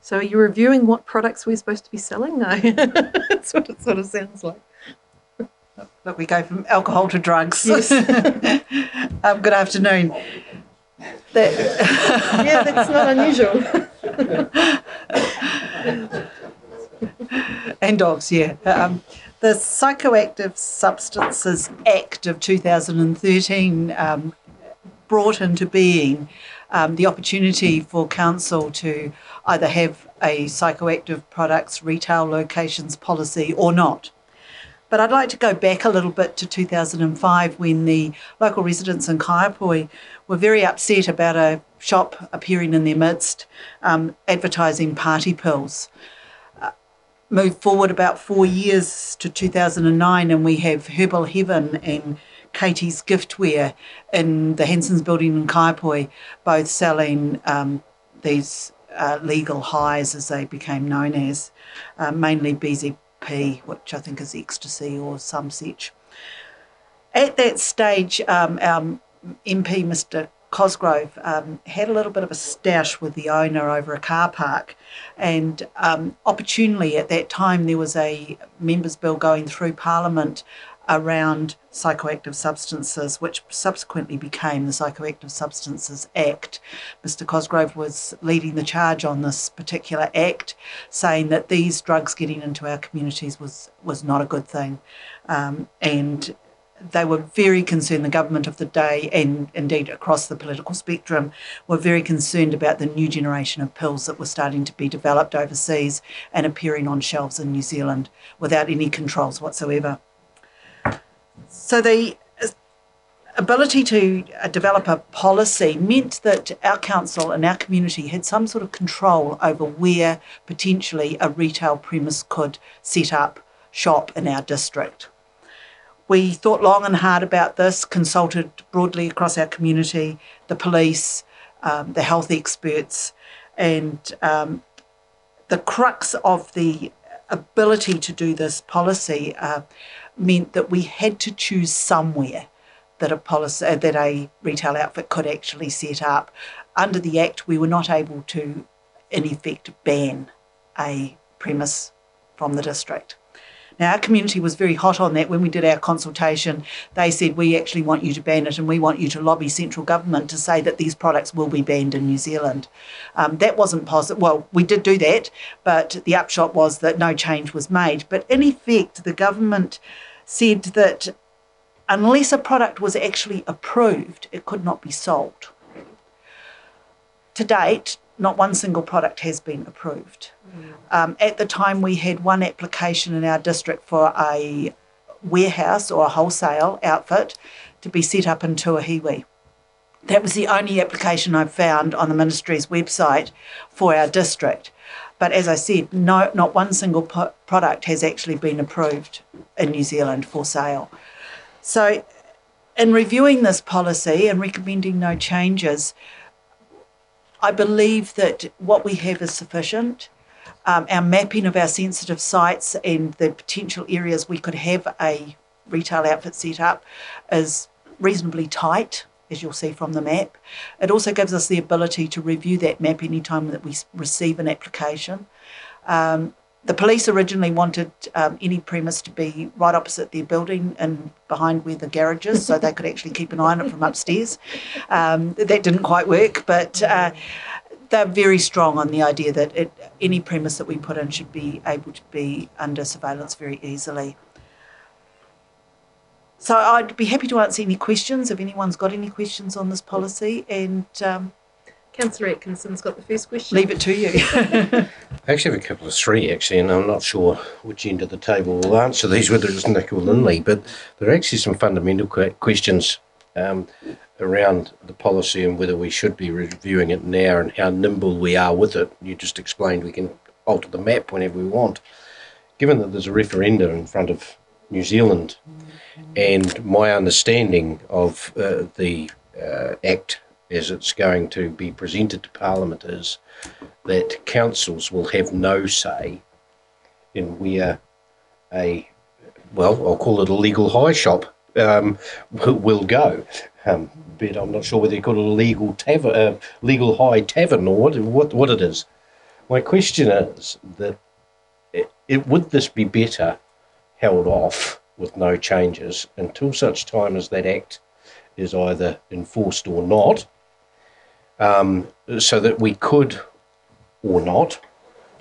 So are you reviewing what products we're supposed to be selling? No, that's what it sort of sounds like.
But we go from alcohol to drugs.
Yes.
Good afternoon.
Yeah, that's not unusual.
And dogs, yeah. The Psychoactive Substances Act of 2013 brought into being the opportunity for council to either have a psychoactive products retail locations policy or not. But I'd like to go back a little bit to 2005 when the local residents in Kaiapoi were very upset about a shop appearing in their midst advertising party pills. Moved forward about 4 years to 2009 and we have Herbal Heaven and Katie's Giftware in the Hanson's building in Kaiapoi, both selling these legal highs as they became known as, mainly BZP, which I think is ecstasy or some such. At that stage, our MP, Mr Cosgrove, had a little bit of a stoush with the owner over a car park, and opportunely at that time there was a members' bill going through Parliament around psychoactive substances, which subsequently became the Psychoactive Substances Act. Mr Cosgrove was leading the charge on this particular act, saying that these drugs getting into our communities was not a good thing, and they were very concerned, the government of the day and indeed across the political spectrum were very concerned about the new generation of pills that were starting to be developed overseas and appearing on shelves in New Zealand without any controls whatsoever. So the ability to develop a policy meant that our council and our community had some sort of control over where potentially a retail premise could set up shop in our district. We thought long and hard about this, consulted broadly across our community, the police, the health experts, and the crux of the ability to do this policy meant that we had to choose somewhere that a retail outfit could actually set up. Under the Act, we were not able to, in effect, ban a premise from the district. Now, our community was very hot on that. When we did our consultation, they said, we actually want you to ban it and we want you to lobby central government to say that these products will be banned in New Zealand. That wasn't possible. Well, we did do that, but the upshot was that no change was made. But in effect, the government said that unless a product was actually approved, it could not be sold. To date, not one single product has been approved. At the time, we had one application in our district for a warehouse or a wholesale outfit to be set up in Tuahiwi. That was the only application I found on the ministry's website for our district. But as I said, not one single product has actually been approved in New Zealand for sale. So in reviewing this policy and recommending no changes, I believe that what we have is sufficient. Our mapping of our sensitive sites and the potential areas we could have a retail outfit set up is reasonably tight, as you'll see from the map. It also gives us the ability to review that map any time that we receive an application. The police originally wanted any premise to be right opposite their building and behind where the garage is, so they could actually keep an eye on it from upstairs. That didn't quite work, but they're very strong on the idea that any premise that we put in should be able to be under surveillance very easily. So I'd be happy to answer any questions if anyone's got any questions on this policy, and
Councillor Atkinson's got the first question.
leave it to you.
I actually have a couple of three, actually, and I'm not sure which end of the table will answer these, whether it's Nick or Lindley, but there are actually some fundamental questions around the policy and whether we should be reviewing it now and how nimble we are with it. You just explained we can alter the map whenever we want. Given that there's a referenda in front of New Zealand, and my understanding of the Act as it's going to be presented to Parliament is that councils will have no say in where I'll call it a legal high shop will go. But I'm not sure whether you call it a legal high tavern or what it is. My question is that would this be better held off with no changes until such time as that Act is either enforced or not, so that we could or not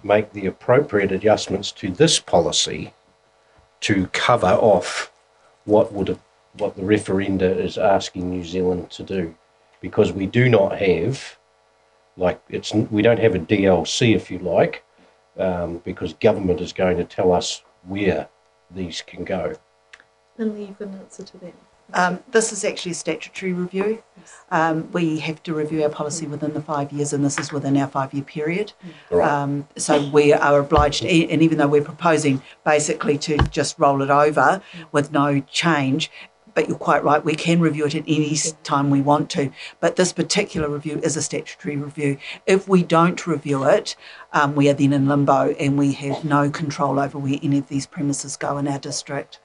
make the appropriate adjustments to this policy to cover off what the referenda is asking New Zealand to do, because we do not have, we don't have a DLC, if you like, because government is going to tell us where these can go.
Lindley, you've got an answer to that.
This is actually a statutory review. We have to review our policy within the 5 years, and this is within our 5-year period.
Right.
So we are obliged, and even though we're proposing basically to just roll it over with no change, but you're quite right, we can review it at any time we want to. But this particular review is a statutory review. If we don't review it, we are then in limbo and we have no control over where any of these premises go in our district.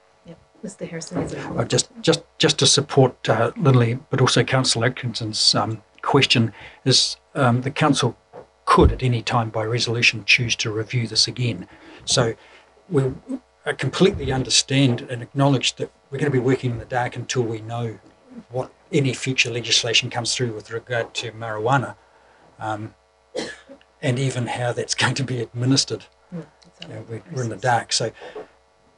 Mr. Harrison has a
just to support Lindley, but also Councillor Atkinson's question is the council could at any time by resolution choose to review this again. So we completely understand and acknowledge that we're going to be working in the dark until we know what any future legislation comes through with regard to marijuana, and even how that's going to be administered. We're in the dark, so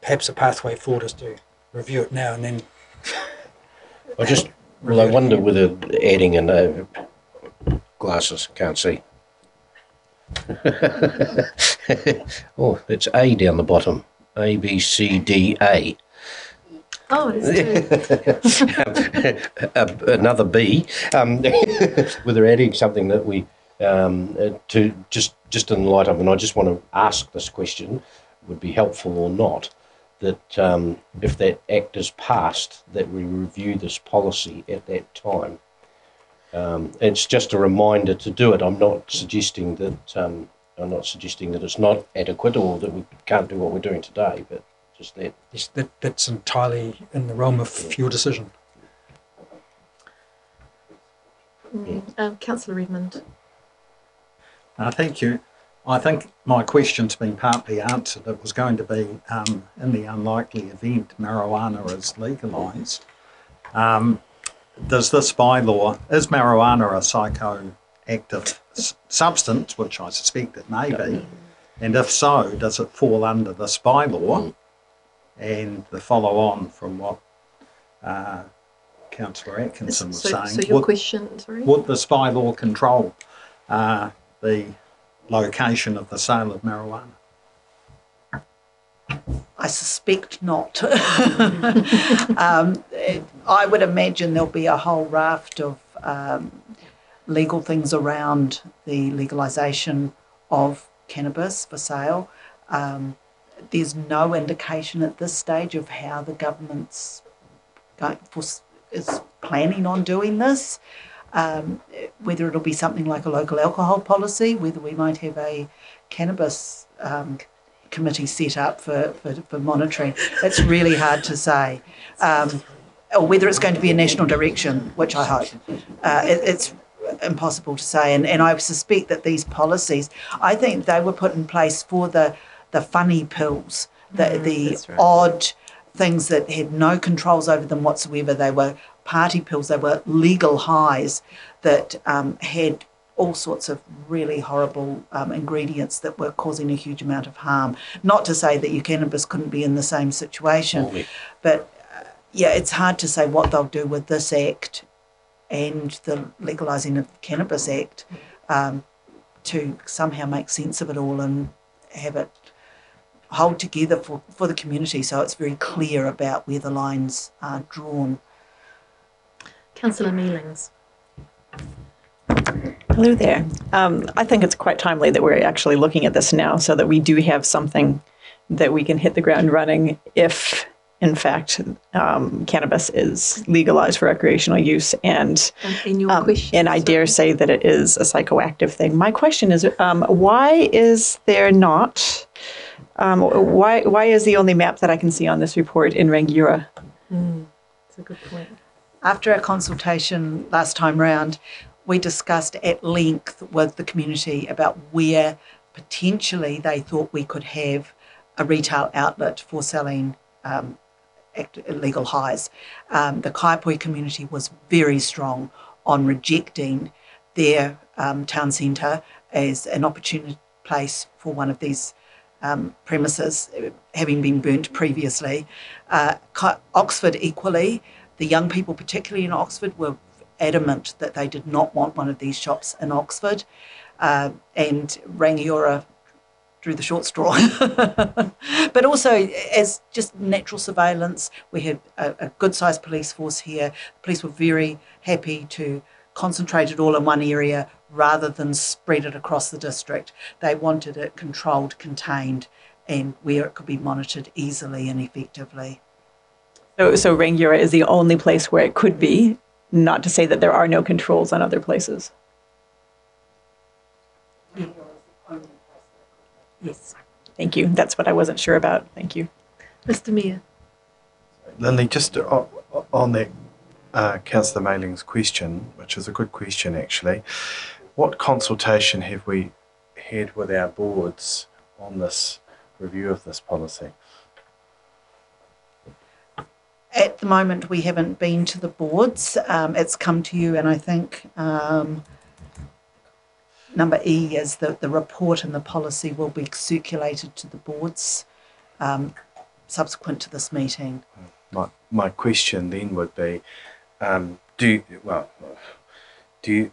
perhaps a pathway forward is to review it now and then.
I wonder whether adding in glasses, can't see. Oh, it's A down the bottom. A, B, C, D, A.
Oh, it's two.
Another B. Whether adding something that we to just in light of, and I just want to ask this question, would be helpful or not. That if that Act is passed, that we review this policy at that time. It's just a reminder to do it. I'm not suggesting that it's not adequate or that we can't do what we're doing today, but just that.
Yes, that's entirely in the realm of your decision.
Councillor Redmond.
Thank you. I think my question's been partly answered. It was going to be, in the unlikely event marijuana is legalised, does this bylaw, is marijuana a psychoactive substance, which I suspect it may be, and if so, does it fall under this bylaw? And the follow-on from what Councillor Atkinson was saying.
So your question, sorry?
Would this bylaw control the location of the sale of marijuana?
I suspect not. I would imagine there'll be a whole raft of legal things around the legalisation of cannabis for sale. There's no indication at this stage of how the government's is planning on doing this. Whether it'll be something like a local alcohol policy, whether we might have a cannabis committee set up for monitoring, it's really hard to say. Or whether it's going to be a national direction, which I hope. It's impossible to say. And I suspect that these policies, I think they were put in place for the funny pills, the
right.
odd things that had no controls over them whatsoever. They were party pills, they were legal highs that had all sorts of really horrible ingredients that were causing a huge amount of harm. Not to say that your cannabis couldn't be in the same situation, but yeah, it's hard to say what they'll do with this Act and the Legalising of Cannabis Act to somehow make sense of it all and have it hold together for the community so it's very clear about where the lines are drawn.
Councillor Mealings.
Hello there. I think it's quite timely that we're actually looking at this now so that we do have something that we can hit the ground running if, in fact, cannabis is legalized for recreational use. And I dare say that it is a psychoactive thing. My question is, why is there not, why is the only map that I can see on this report in Rangiora?
That's a good point.
After our consultation last time round, we discussed at length with the community about where potentially they thought we could have a retail outlet for selling legal highs. The Kaipoi community was very strong on rejecting their town centre as an opportunity place for one of these premises, having been burnt previously. Oxford equally, the young people, particularly in Oxford, were adamant that they did not want one of these shops in Oxford, and Rangiora drew the short straw. But also, as just natural surveillance, we had a good-sized police force here. Police were very happy to concentrate it all in one area rather than spread it across the district. They wanted it controlled, contained, and where it could be monitored easily and effectively.
So Rangiora is the only place where it could be, not to say that there are no controls on other places.
Yes.
Thank you. That's what I wasn't sure about. Thank you.
Mr. Mayor.
Lindley, just on that Councillor Mailing's question, which is a good question actually, what consultation have we had with our boards on this review of this policy?
At the moment, we haven't been to the boards. It's come to you, and I think number E is that the report and the policy will be circulated to the boards subsequent to this meeting.
My question then would be, do you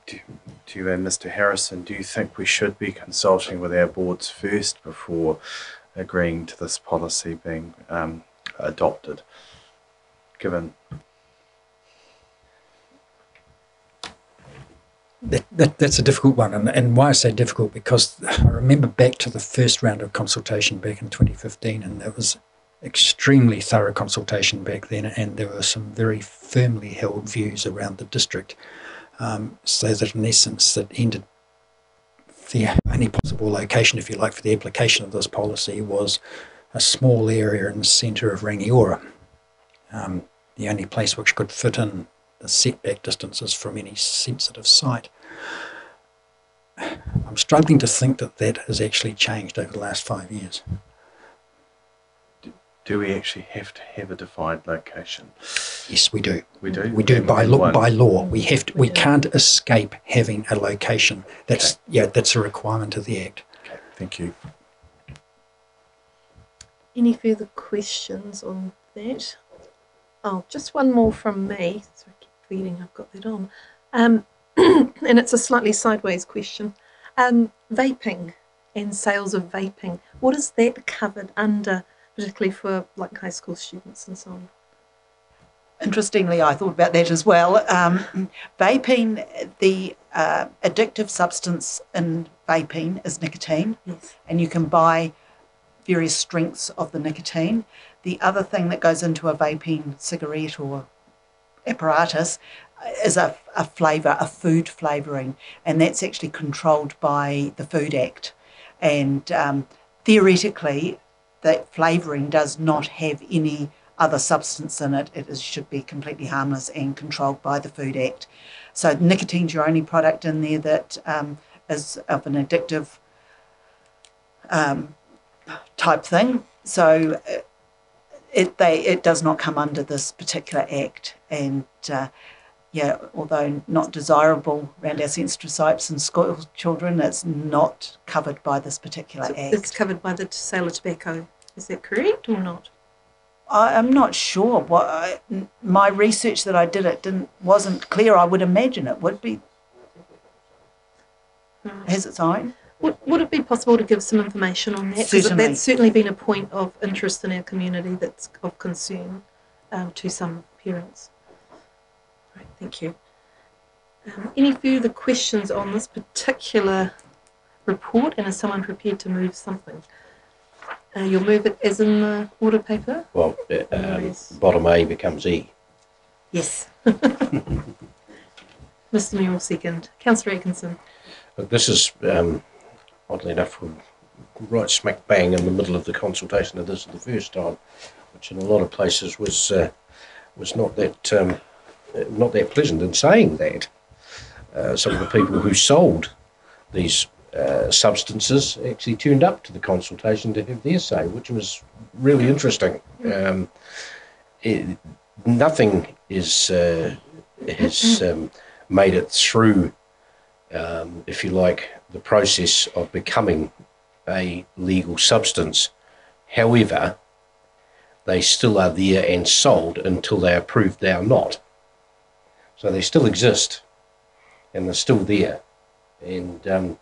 and Mr. Harrison, do you think we should be consulting with our boards first before agreeing to this policy being adopted? Given
that's a difficult one, and why I say difficult, because I remember back to the first round of consultation back in 2015, and there was extremely thorough consultation back then, and there were some very firmly held views around the district, so that in essence that ended the only possible location, if you like, for the application of this policy was a small area in the centre of Rangiora, the only place which could fit in the setback distances from any sensitive site. I'm struggling to think that that has actually changed over the last 5 years.
Do we actually have to have a defined location?
Yes, we do.
We do?
We do by law. By law, we have to. We
Yeah.
can't escape having a location. That's that's a requirement of the Act.
Okay, thank you.
Any further questions on that? Oh, just one more from me. So I keep forgetting I've got that on. And it's a slightly sideways question. Vaping and sales of vaping, what is that covered under, particularly for like high school students and so on?
Interestingly, I thought about that as well. Vaping, the addictive substance in vaping is nicotine,
Yes.
and you can buy various strengths of the nicotine. The other thing that goes into a vaping cigarette or apparatus is a flavour, a food flavouring, and that's actually controlled by the Food Act. And theoretically, that flavouring does not have any other substance in it. It should be completely harmless and controlled by the Food Act. So nicotine's your only product in there that is of an addictive type thing. So it does not come under this particular act. And although not desirable around our sensitive sites and school children, it's not covered by this particular
So
act.
it's covered by the sale of tobacco. Is that correct or not?
I'm not sure. My research that I did wasn't clear. I would imagine it would be. Has its own.
Would it be possible to give some information on that? 'Cause
Certainly.
that's certainly been a point of interest in our community that's of concern to some parents. Right, thank you. Any further questions on this particular report, and is someone prepared to move something? You'll move it as in the order paper?
Well,
Yes.
bottom A becomes E.
Yes. Mr Mayor will second. Councillor Atkinson.
Look, this is, oddly enough, we're right smack bang in the middle of the consultation of this the first time, which in a lot of places was not that pleasant. In saying that, some of the people who sold these substances actually turned up to the consultation to have their say, which was really interesting. Nothing has made it through, if you like, the process of becoming a legal substance. However, they still are there and sold until they are proved they are not. So they still exist, and they're still there. And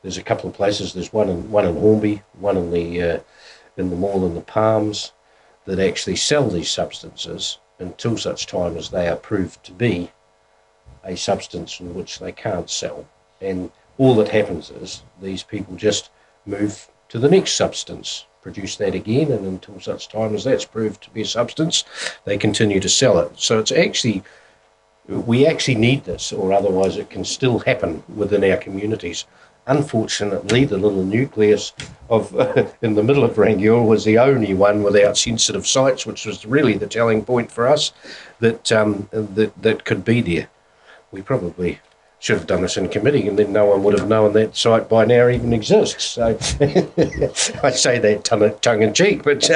there's a couple of places. There's one in Hornby, one in the mall in the Palms, that actually sell these substances until such time as they are proved to be a substance in which they can't sell. And all that happens is these people just move to the next substance, produce that again, and until such time as that's proved to be a substance, they continue to sell it. So it's actually, we actually need this, or otherwise it can still happen within our communities. Unfortunately, the little nucleus of in the middle of Rangiora was the only one without sensitive sites, which was really the telling point for us that that could be there. We probably should have done this in committee, and then no one would have known that site by now even exists. So I say that tongue in cheek, but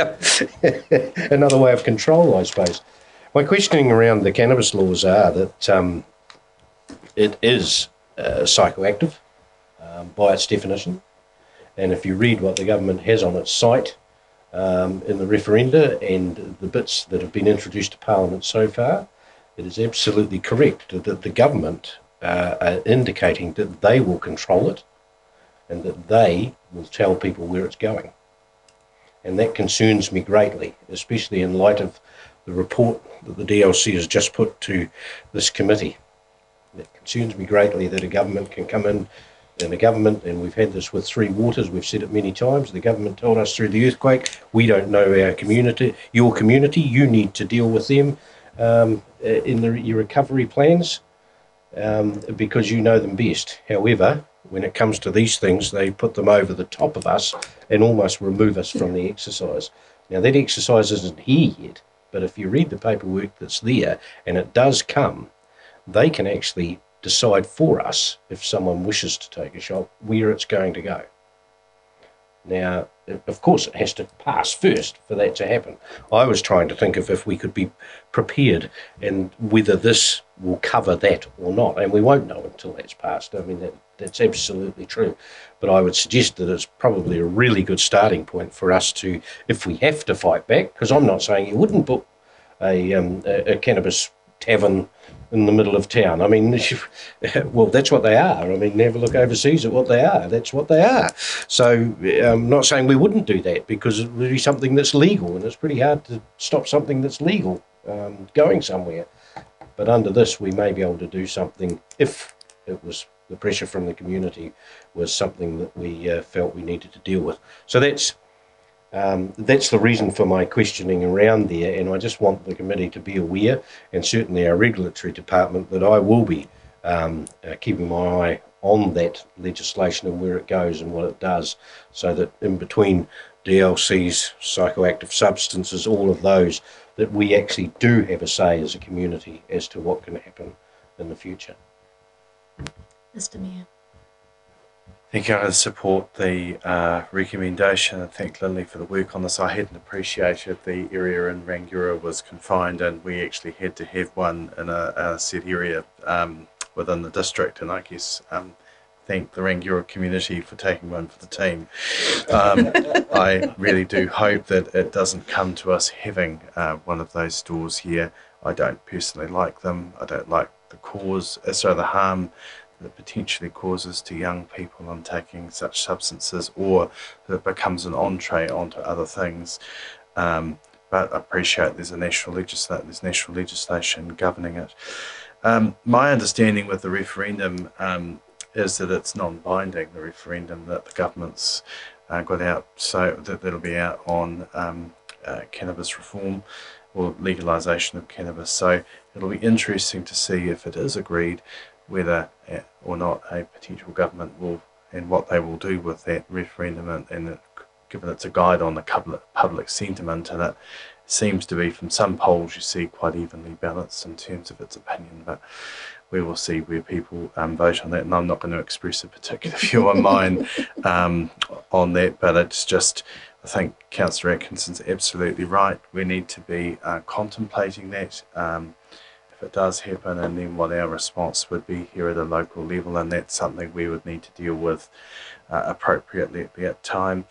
another way of control, I suppose. My questioning around the cannabis laws are that it is psychoactive by its definition, and if you read what the government has on its site in the referenda and the bits that have been introduced to Parliament so far, it is absolutely correct that the government are indicating that they will control it and that they will tell people where it's going. And that concerns me greatly, especially in light of the report that the DLC has just put to this committee. It concerns me greatly that a government can come in, and a government, and we've had this with Three Waters, we've said it many times, the government told us through the earthquake, we don't know our community, your community, you need to deal with them in your recovery plans because you know them best. However, When it comes to these things, they put them over the top of us and almost remove us from the exercise. Now, that exercise isn't here yet, but if you read the paperwork that's there, and it does come, they can actually decide for us, if someone wishes to take a shot, where it's going to go. Now, of course, it has to pass first for that to happen. I was trying to think of if we could be prepared and whether this will cover that or not, and we won't know until that's passed. I mean, that's absolutely true. But I would suggest that it's probably a really good starting point for us to, if we have to fight back, because I'm not saying you wouldn't book a cannabis tavern in the middle of town. I mean, well, that's what they are. I mean, never look overseas at what they are. That's what they are. So I'm not saying we wouldn't do that, because it would be something that's legal, and it's pretty hard to stop something that's legal going somewhere. But under this, we may be able to do something if it was the pressure from the community was something that we felt we needed to deal with. So that's the reason for my questioning around there, and I just want the committee to be aware, and certainly our regulatory department, that I will be keeping my eye on that legislation and where it goes and what it does, so that in between DLCs, psychoactive substances, all of those, that we actually do have a say as a community as to what can happen in the future.
Mr. Mayor.
I think I support the recommendation. I thank Lindley for the work on this. I hadn't appreciated the area in Rangiora was confined, and we actually had to have one in a set area within the district, and I guess thank the Rangiora community for taking one for the team. I really do hope that it doesn't come to us having one of those stores here. I don't personally like them. I don't like the the harm that potentially causes to young people on taking such substances, or that it becomes an entree onto other things. But I appreciate there's national legislation governing it. My understanding with the referendum is that it's non-binding, the referendum that the government's got out, so that'll be out on cannabis reform or legalisation of cannabis. So it'll be interesting to see if it is agreed, whether or not a potential government will, and what they will do with that referendum, and given it's a guide on the public sentiment, and it seems to be, from some polls you see, quite evenly balanced in terms of its opinion, but we will see where people vote on that, and I'm not going to express a particular view on mine on that, but it's just, I think Councillor Atkinson's absolutely right. We need to be contemplating that if it does happen, and then what our response would be here at a local level, and that's something we would need to deal with appropriately at that time.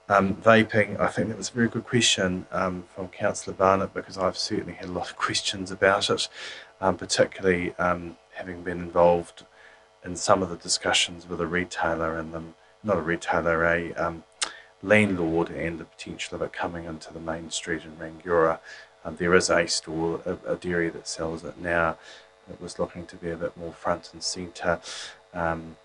Vaping, I think that was a very good question from Councillor Barnett, because I've certainly had a lot of questions about it, particularly having been involved in some of the discussions with a retailer and not a retailer, a landlord, and the potential of it coming into the main street in Rangiora. There is a store, a dairy that sells it now. It was looking to be a bit more front and centre, and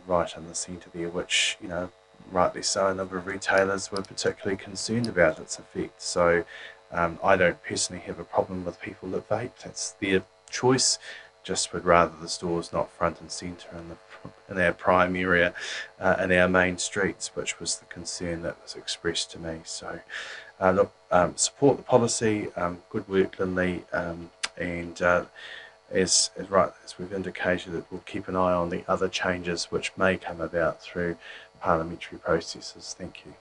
right in the centre there, which, you know, rightly so, a number of retailers were particularly concerned about its effect. So I don't personally have a problem with people that vape. That's their choice. Just would rather the stores not front and centre in our prime area, in our main streets, which was the concern that was expressed to me. So look, support the policy. Good work, Lindley, and as we've indicated, that we'll keep an eye on the other changes which may come about through parliamentary processes. Thank you.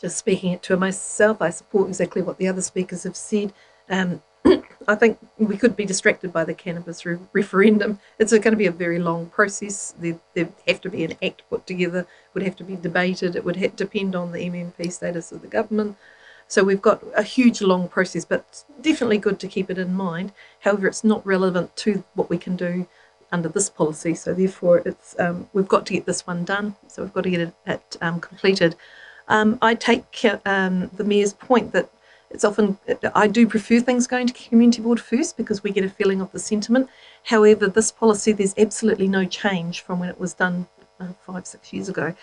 Just speaking it to myself, I support exactly what the other speakers have said. I think we could be distracted by the cannabis referendum. It's going to be a very long process. There have to be an act put together, would have to be debated. It would depend on the MMP status of the government. So we've got a huge long process, but it's definitely good to keep it in mind. However, it's not relevant to what we can do under this policy. So therefore, it's we've got to get this one done. So we've got to get it completed. I take the Mayor's point that it's often, I do prefer things going to Community Board first, because we get a feeling of the sentiment. However, this policy, there's absolutely no change from when it was done 5-6 years ago.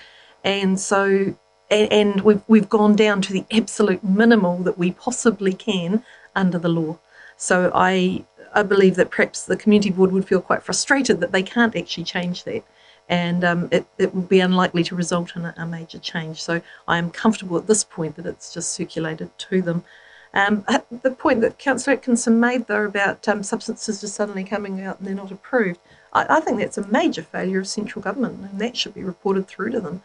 And so, and we've gone down to the absolute minimal that we possibly can under the law. So I believe that perhaps the Community Board would feel quite frustrated that they can't actually change that. and it will be unlikely to result in a major change. So I am comfortable at this point that it's just circulated to them. The point that Councillor Atkinson made, though, about substances just suddenly coming out and they're not approved, I think that's a major failure of central government, and that should be reported through to them.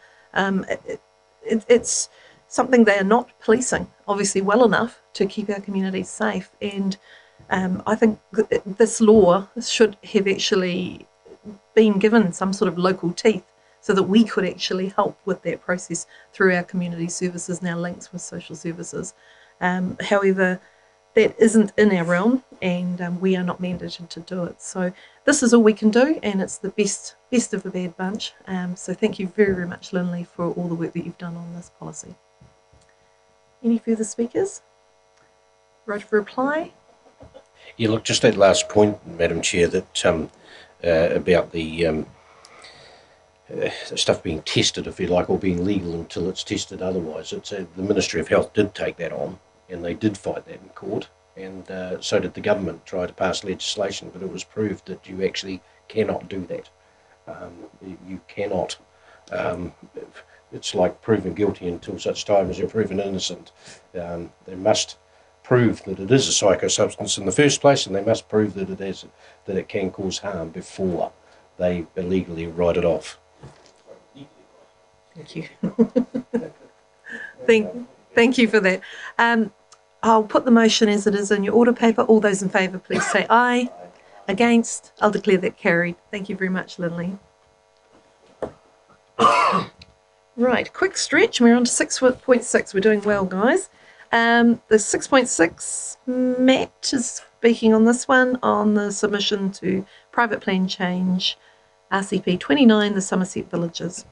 It's something they are not policing, obviously, well enough to keep our communities safe. And I think this law should have actually been given some sort of local teeth so that we could actually help with that process through our community services and our links with social services. However, that isn't in our realm, and we are not mandated to do it. So this is all we can do, and it's the best of a bad bunch. So thank you very, very much, Lindley, for all the work that you've done on this policy. Any further speakers? Right of reply?
Yeah, look, just that last point, Madam Chair, that about the stuff being tested, if you like, or being legal until it's tested otherwise. It's the Ministry of Health did take that on, and they did fight that in court, and so did the government try to pass legislation, but it was proved that you actually cannot do that. You cannot. It's like proving guilty until such time as you're proven innocent. They must prove that it is a psychosubstance in the first place, and they must prove that it can cause harm before they illegally write it off.
Thank you. Thank you for that. I'll put the motion as it is in your order paper. All those in favour, please say aye. Against? I'll declare that carried. Thank you very much, Lindley. Right, quick stretch. We're on to 6.6. We're doing well, guys. The 6.6, Matt is speaking on this one, on the submission to private plan change, RCP 29, the Somerset Villages.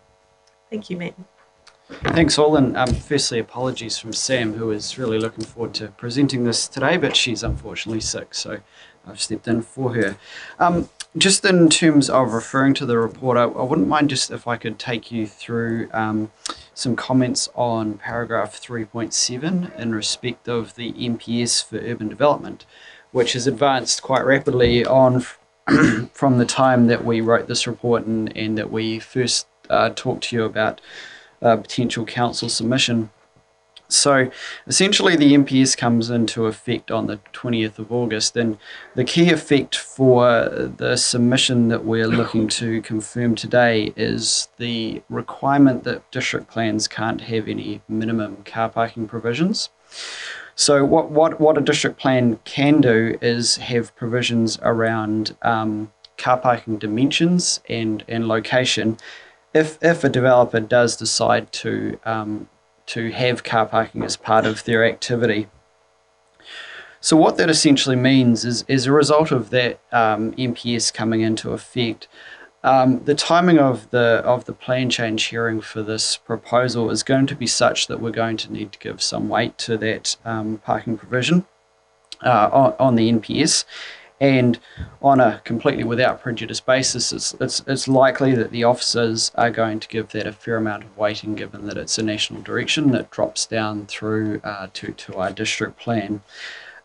Thank you, Matt.
Thanks all, and firstly apologies from Sam, who is really looking forward to presenting this today, but she's unfortunately sick, so I've stepped in for her. Just in terms of referring to the report, I wouldn't mind just if I could take you through some comments on paragraph 3.7 in respect of the MPS for urban development, which has advanced quite rapidly on from the time that we wrote this report and that we first talked to you about potential council submission. So essentially the MPS comes into effect on the 20th of August, and the key effect for the submission that we're looking to confirm today is the requirement that district plans can't have any minimum car parking provisions. So what a district plan can do is have provisions around car parking dimensions and location if a developer does decide to have car parking as part of their activity. So what that essentially means is, as a result of that MPS coming into effect, the timing of the plan change hearing for this proposal is going to be such that we're going to need to give some weight to that parking provision on the NPS. And on a completely without prejudice basis, it's likely that the officers are going to give that a fair amount of weighting, given that it's a national direction that drops down through to our district plan.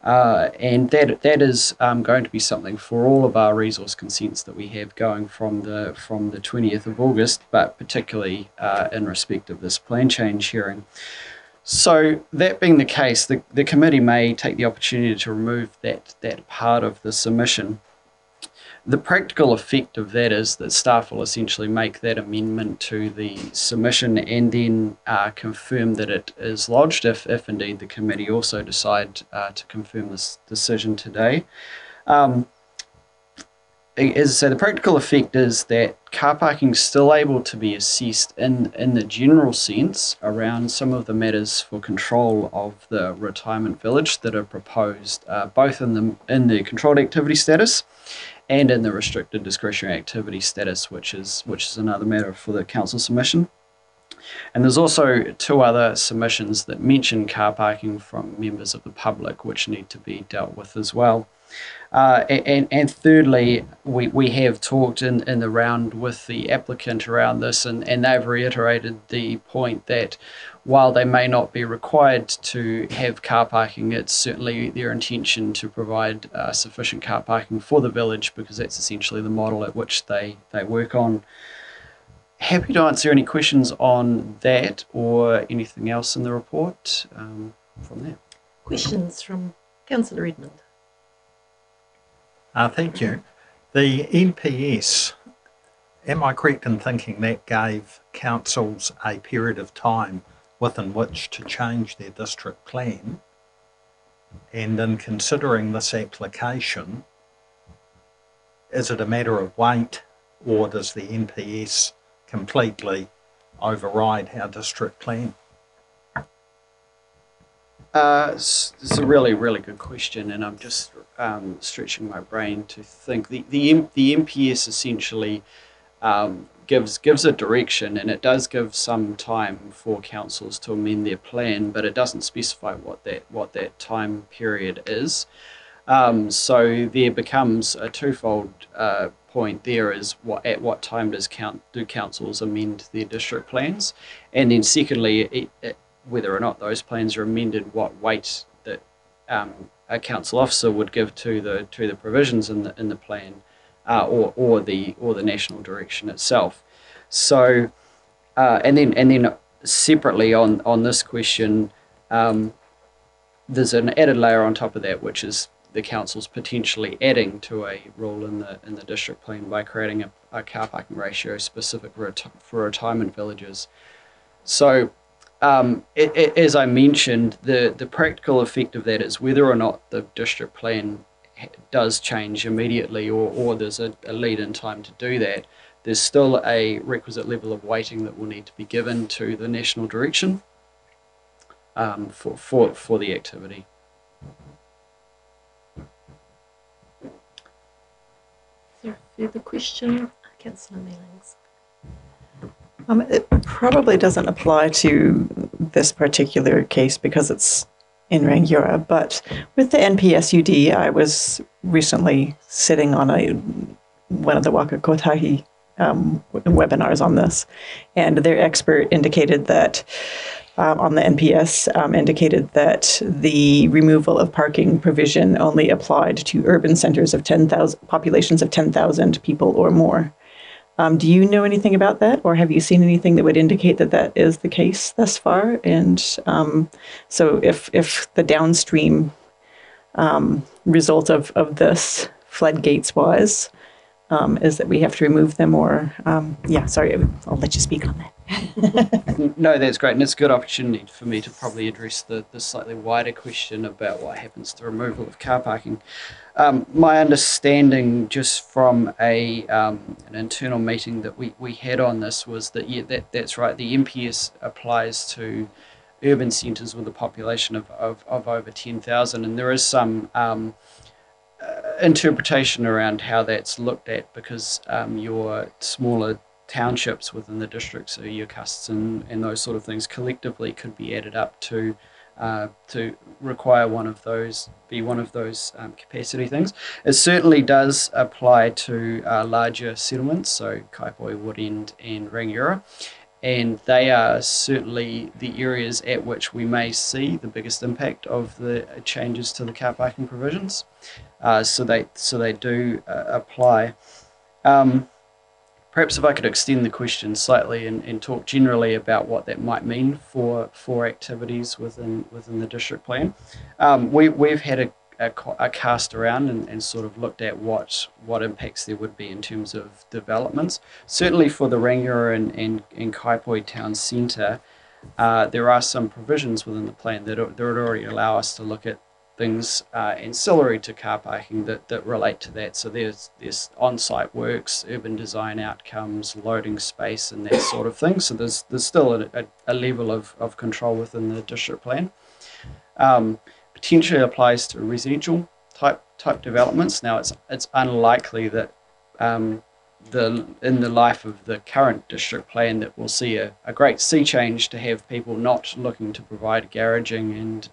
And that is going to be something for all of our resource consents that we have going from the 20th of August, but particularly in respect of this plan change hearing. So that being the case, the committee may take the opportunity to remove that part of the submission. The practical effect of that is that staff will essentially make that amendment to the submission and then confirm that it is lodged if indeed the committee also decide to confirm this decision today. As I say, the practical effect is that car parking is still able to be assessed in the general sense around some of the matters for control of the retirement village that are proposed, both in the controlled activity status and in the restricted discretionary activity status, which is another matter for the council submission. And there's also two other submissions that mention car parking from members of the public, which need to be dealt with as well. And thirdly, we have talked in the round with the applicant around this, and they've reiterated the point that while they may not be required to have car parking, it's certainly their intention to provide sufficient car parking for the village, because that's essentially the model at which they work on. happy to answer any questions on that or anything else in the report from there.
Questions from Councillor Edmund?
Thank you. The NPS, am I correct in thinking that gave councils a period of time within which to change their district plan? And in considering this application, is it a matter of wait, or does the NPS completely override our district plan?
It's a really, really good question, and I'm just stretching my brain to think. The NPS essentially gives a direction, and it does give some time for councils to amend their plan, but it doesn't specify what that time period is. So there becomes a twofold point. There is at what time do councils amend their district plans, and then secondly, whether or not those plans are amended, what weight that a council officer would give to the provisions in the plan, or the national direction itself. So, and then separately on this question, there's an added layer on top of that, which is the council's potentially adding to a rule in the district plan by creating a car parking ratio specific for retirement villages. So, as I mentioned, the practical effect of that is whether or not the district plan does change immediately, or there's a lead-in time to do that, there's still a requisite level of weighting that will need to be given to the national direction for the activity.
Is there a further question? Councillor Mealings.
It probably doesn't apply to this particular case because it's in Rangiora, but with the NPSUD, I was recently sitting on one of the Waka Kotahi webinars on this, and their expert indicated that on the NPS indicated that the removal of parking provision only applied to urban centres of 10,000 populations of 10,000 people or more. Do you know anything about that, or have you seen anything that would indicate that that is the case thus far? And so if the downstream result of this, floodgates-wise, is that we have to remove them, or, yeah, sorry, I'll let you speak on that.
No, that's great, and it's a good opportunity for me to probably address the slightly wider question about what happens to the removal of car parking. My understanding, just from an internal meeting that we had on this, was that that's right. The NPS applies to urban centres with a population of over 10,000, and there is some interpretation around how that's looked at, because your smaller townships within the district, so your Custs and those sort of things, collectively could be added up to require one of those capacity things. It certainly does apply to larger settlements, so Kaipoi, Woodend and Rangiora, and they are certainly the areas at which we may see the biggest impact of the changes to the car parking provisions. So they do apply. Perhaps if I could extend the question slightly and talk generally about what that might mean for activities within the district plan. We've had a cast around and sort of looked at what impacts there would be in terms of developments. Certainly for the Rangiora and Kaipoi town centre, there are some provisions within the plan that would already allow us to look at things ancillary to car parking that relate to that. So there's on-site works, urban design outcomes, loading space and that sort of thing. So there's still a level of control within the district plan. Potentially applies to residential type developments. Now it's unlikely that in the life of the current district plan that we'll see a great sea change to have people not looking to provide garaging and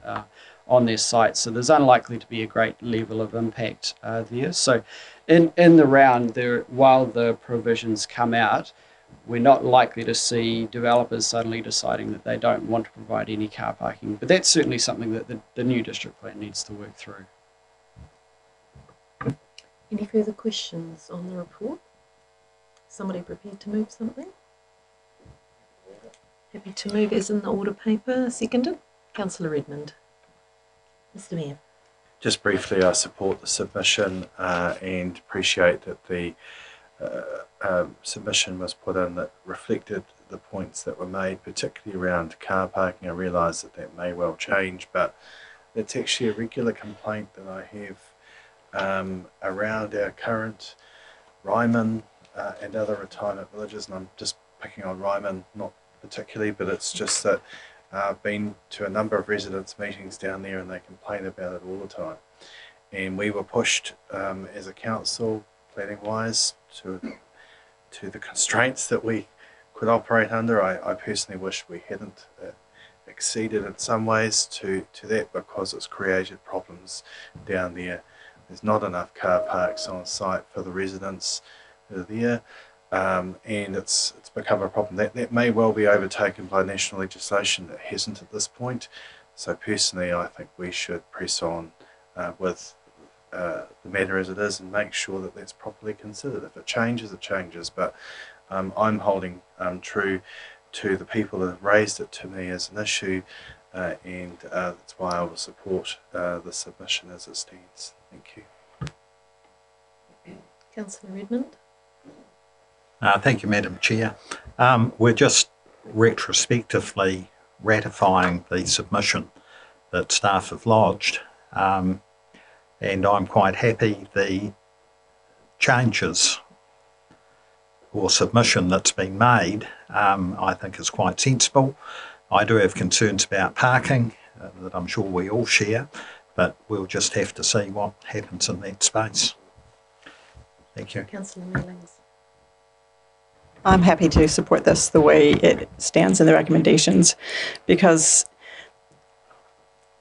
on their site, so there's unlikely to be a great level of impact there. So in the round, while the provisions come out, we're not likely to see developers suddenly deciding that they don't want to provide any car parking, but that's certainly something that the new district plan needs to work through.
Any further questions on the report? Somebody prepared to move something? Happy to move as in the order paper. Seconded. Councillor Redmond. Mr Mayor.
Just briefly, I support the submission and appreciate that the submission was put in that reflected the points that were made, particularly around car parking. I realise that that may well change, but it's actually a regular complaint that I have around our current Ryman and other retirement villages, and I'm just picking on Ryman, not particularly, but it's just that I've been to a number of residents' meetings down there and they complain about it all the time. And we were pushed as a council, planning-wise, to the constraints that we could operate under. I personally wish we hadn't exceeded in some ways to that, because it's created problems down there. There's not enough car parks on site for the residents that are there. And it's become a problem that may well be overtaken by national legislation that hasn't at this point. So personally, I think we should press on with the matter as it is and make sure that that's properly considered. If it changes, it changes. But I'm holding true to the people that have raised it to me as an issue, and that's why I will support the submission as it stands. Thank you.
Councillor Redmond.
Thank you, Madam Chair. We're just retrospectively ratifying the submission that staff have lodged, and I'm quite happy the changes or submission that's been made I think is quite sensible. I do have concerns about parking that I'm sure we all share, but we'll just have to see what happens in that space. Thank you.
Councillor Mellings.
I'm happy to support this the way it stands in the recommendations, because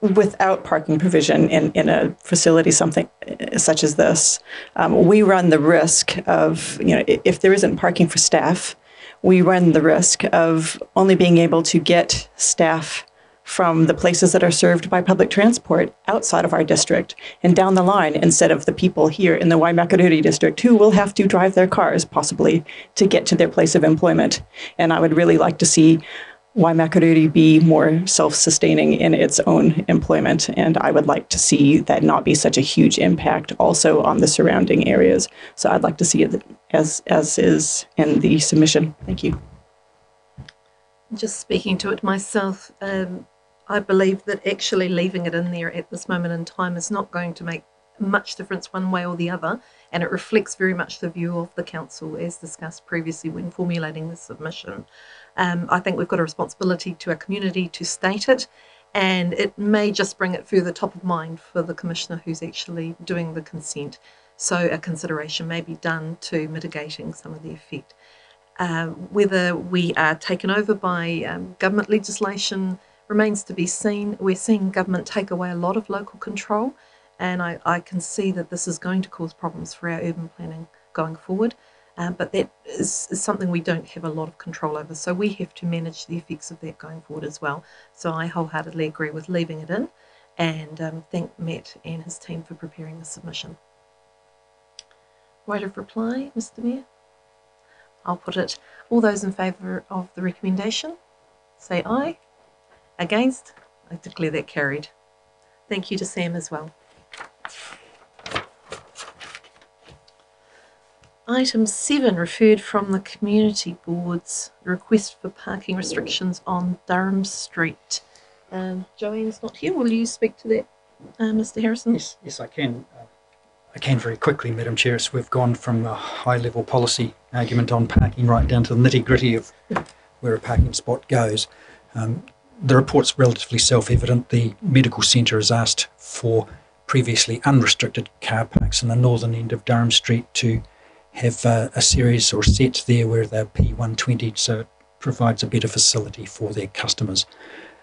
without parking provision in a facility something such as this, we run the risk of, if there isn't parking for staff, we run the risk of only being able to get staff from the places that are served by public transport outside of our district and down the line, instead of the people here in the Waimakariri district who will have to drive their cars possibly to get to their place of employment. And I would really like to see Waimakariri be more self-sustaining in its own employment, and I would like to see that not be such a huge impact also on the surrounding areas. So I'd like to see it as is in the submission. Thank you.
Just speaking to it myself, I believe that actually leaving it in there at this moment in time is not going to make much difference one way or the other, and it reflects very much the view of the council as discussed previously when formulating the submission. I think we've got a responsibility to our community to state it, and it may just bring it further top of mind for the commissioner who's actually doing the consent. So a consideration may be done to mitigating some of the effect. Whether we are taken over by government legislation remains to be seen. We're seeing government take away a lot of local control, and I can see that this is going to cause problems for our urban planning going forward. But that is something we don't have a lot of control over, so we have to manage the effects of that going forward as well. So I wholeheartedly agree with leaving it in, and thank Matt and his team for preparing the submission. Right of reply, Mr Mayor? I'll put it. All those in favour of the recommendation, say aye. Against? I declare that carried. Thank you to Sam as well. Item 7, referred from the community boards, request for parking restrictions on Durham Street. Joanne's not here. Will you speak to that, Mr Harrison?
Yes, I can. I can very quickly, Madam Chair. So we've gone from a high-level policy argument on parking right down to the nitty-gritty of where a parking spot goes. The report's relatively self-evident. The medical centre has asked for previously unrestricted car parks in the northern end of Durham Street to have a series or set there where they're P120, so it provides a better facility for their customers.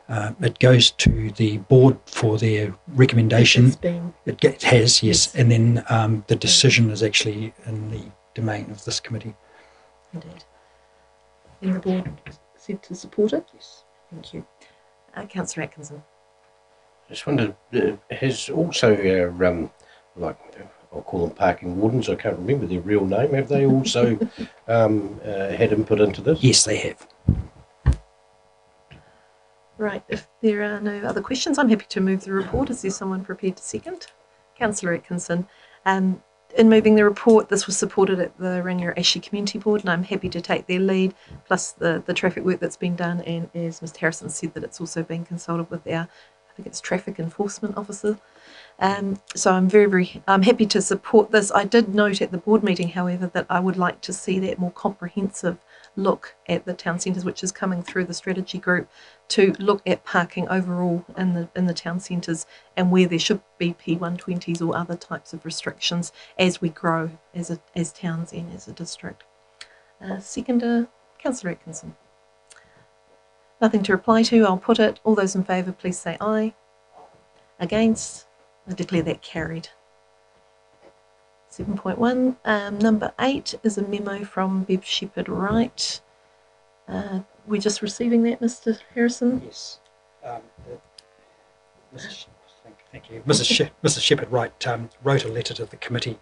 It goes to the board for their recommendation. It has, yes, and then the decision is actually in the domain of this committee.
Indeed. And the board said to support it? Yes. Thank you. Councillor Atkinson.
I just wondered, has also our, I'll call them parking wardens, I can't remember their real name, have they also had input into this?
Yes, they have.
Right, if there are no other questions, I'm happy to move the report. Is there someone prepared to second? Councillor Atkinson. In moving the report, this was supported at the Rangiora Ashley Community Board, and I'm happy to take their lead, plus the traffic work that's been done, and as Mr Harrison said, that it's also been consulted with our, I think it's Traffic Enforcement Officer. So I'm happy to support this. I did note at the board meeting, however, that I would like to see that more comprehensive look at the town centres, which is coming through the strategy group, to look at parking overall in the town centres and where there should be P120s or other types of restrictions as we grow as towns and as a district. Seconder, Councillor Atkinson. Nothing to reply to, I'll put it. All those in favour, please say aye. Against? I declare that carried. 7.1, number 8 is a memo from Bev Shepherd-Wright. We're just receiving that, Mr Harrison?
Yes. Thank you. Mrs Shepherd-Wright wrote a letter to the committee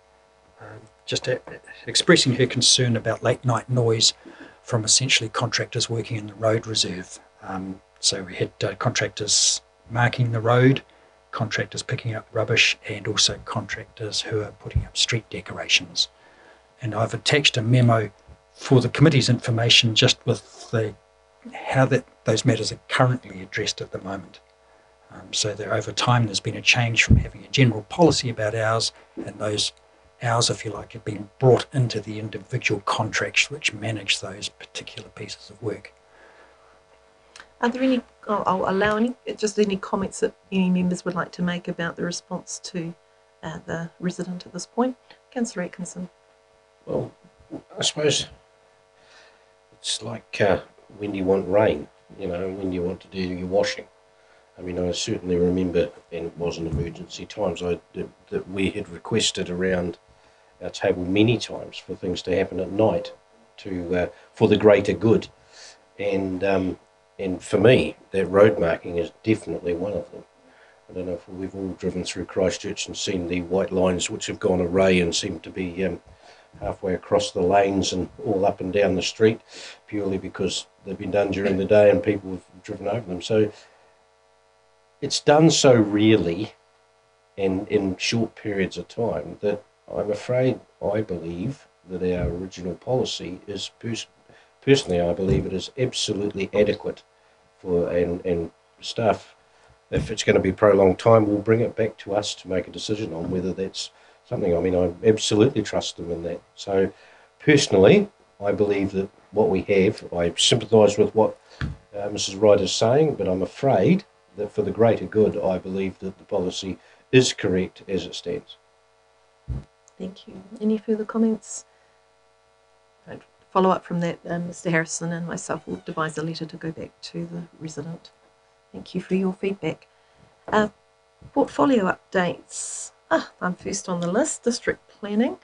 just expressing her concern about late night noise from essentially contractors working in the road reserve. So we had contractors marking the road, contractors picking up rubbish, and also contractors who are putting up street decorations. And I've attached a memo for the committee's information just with how those matters are currently addressed at the moment. So that over time there's been a change from having a general policy about hours, and those hours, if you like, have been brought into the individual contracts which manage those particular pieces of work.
Are there any, I'll allow any comments that any members would like to make about the response to the resident at this point? Councillor Atkinson.
Well, I suppose it's like when you want rain, when you want to do your washing. I mean, I certainly remember, and it wasn't emergency times, that we had requested around our table many times for things to happen at night for the greater good. And for me, that road marking is definitely one of them. I don't know if we've all driven through Christchurch and seen the white lines which have gone array and seem to be halfway across the lanes and all up and down the street, purely because they've been done during the day and people have driven over them. So it's done so rarely and in short periods of time that I'm afraid I believe that our original policy is personally, I believe it is absolutely adequate and staff, if it's going to be prolonged time, will bring it back to us to make a decision on whether that's something. I mean, I absolutely trust them in that. So personally, I believe that what we have, I sympathise with what Mrs Wright is saying, but I'm afraid that for the greater good, I believe that the policy is correct as it stands.
Thank you. Any further comments? Right. Follow up from that, Mr Harrison and myself will devise a letter to go back to the resident. Thank you for your feedback. Portfolio updates. I'm first on the list, district planning.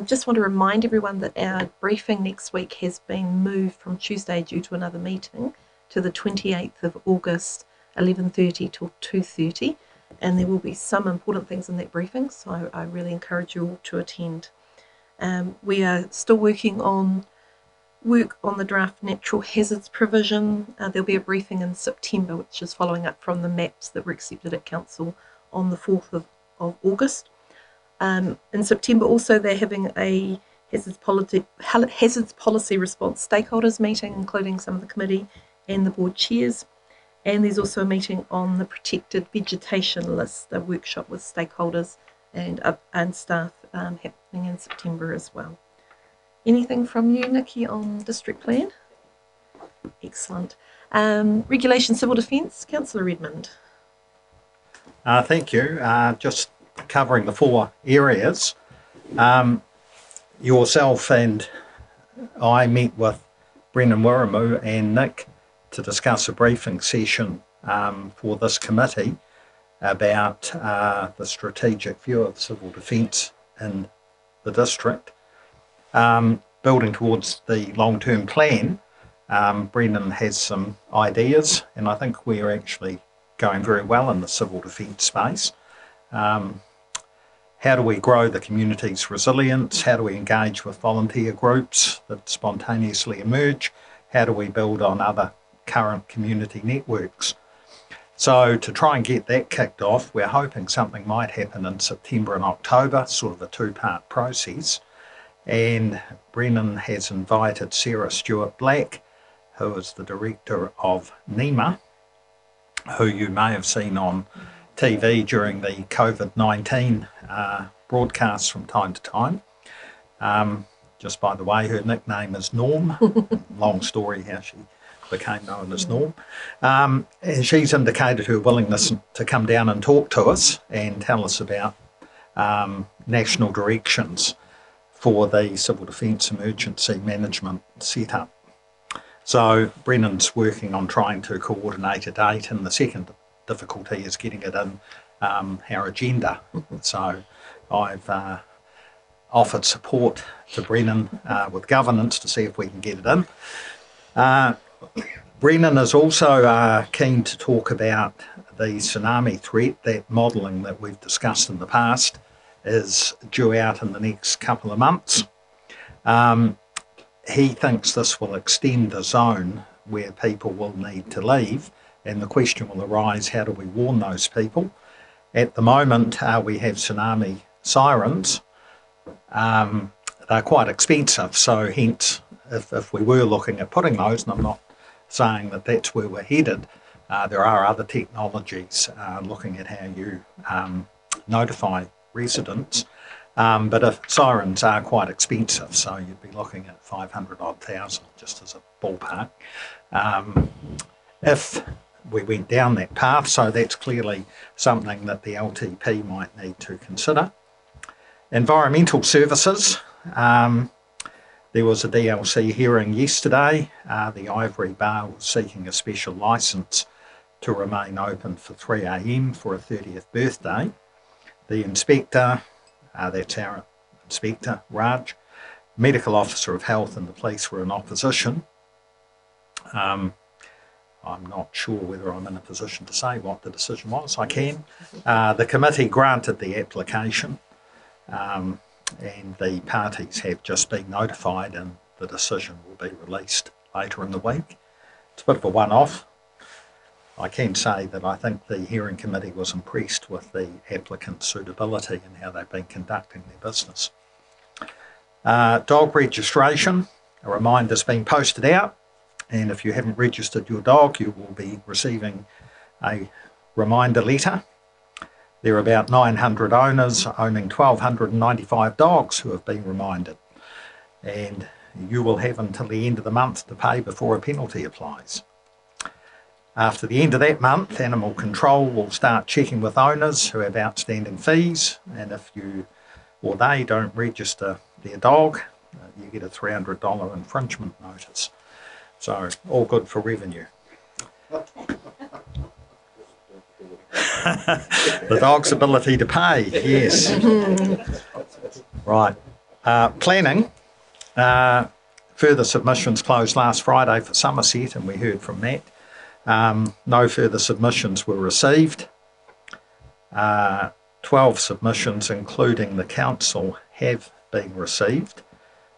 Just want to remind everyone that our briefing next week has been moved from Tuesday due to another meeting to the 28th of August, 11:30 till 2:30, and there will be some important things in that briefing, so I really encourage you all to attend. We are still working on the draft natural hazards provision. There'll be a briefing in September, which is following up from the maps that were accepted at council on the 4th of August. In September also they're having a hazards policy response stakeholders meeting, including some of the committee and the board chairs. And there's also a meeting on the protected vegetation list, a workshop with stakeholders and staff happening in September as well. Anything from you, Nikki, on district plan? Excellent. Regulation civil defence, Councillor Redmond.
Thank you. Just covering the 4 areas. Yourself and I met with Brendan Wirramu and Nick to discuss a briefing session for this committee about the strategic view of civil defence in the district. Building towards the long-term plan, Brendan has some ideas, and I think we're actually going very well in the civil defence space. How do we grow the community's resilience? How do we engage with volunteer groups that spontaneously emerge? How do we build on other current community networks? So to try and get that kicked off, we're hoping something might happen in September and October, sort of a two-part process. And Brennan has invited Sarah Stewart-Black, who is the director of NEMA, who you may have seen on TV during the COVID-19 broadcasts from time to time. Just by the way, her nickname is Norm. Long story how she became known as Norm. And she's indicated her willingness to come down and talk to us and tell us about national directions for the Civil Defence Emergency Management setup. So Brennan's working on trying to coordinate a date, and the second difficulty is getting it in our agenda. So I've offered support to Brennan with governance to see if we can get it in. Brennan is also keen to talk about the tsunami threat. That modelling that we've discussed in the past is due out in the next couple of months. He thinks this will extend the zone where people will need to leave, and the question will arise, how do we warn those people? At the moment, we have tsunami sirens. They're quite expensive, so hence, if we were looking at putting those, and I'm not saying that that's where we're headed, there are other technologies looking at how you notify residents. But if sirens are quite expensive, so you'd be looking at 500,000 just as a ballpark. If we went down that path, so that's clearly something that the LTP might need to consider. Environmental services. There was a DLC hearing yesterday. The Ivory Bar was seeking a special licence to remain open for 3 a.m. for a 30th birthday. The inspector, that's our inspector, Raj, medical officer of health and the police were in opposition. I'm not sure whether I'm in a position to say what the decision was. I can. The committee granted the application, and the parties have just been notified, and the decision will be released later in the week. It's a bit of a one-off. I can say that I think the hearing committee was impressed with the applicant's suitability and how they've been conducting their business. Dog registration, a reminder's been posted out, and if you haven't registered your dog, you will be receiving a reminder letter. There are about 900 owners owning 1,295 dogs who have been reminded, and you will have until the end of the month to pay before a penalty applies. After the end of that month, Animal Control will start checking with owners who have outstanding fees, and if you or they don't register their dog, you get a $300 infringement notice. So, all good for revenue. The dog's ability to pay, yes. Right. Planning. Further submissions closed last Friday for Somerset, and we heard from Matt. No further submissions were received. 12 submissions, including the council, have been received.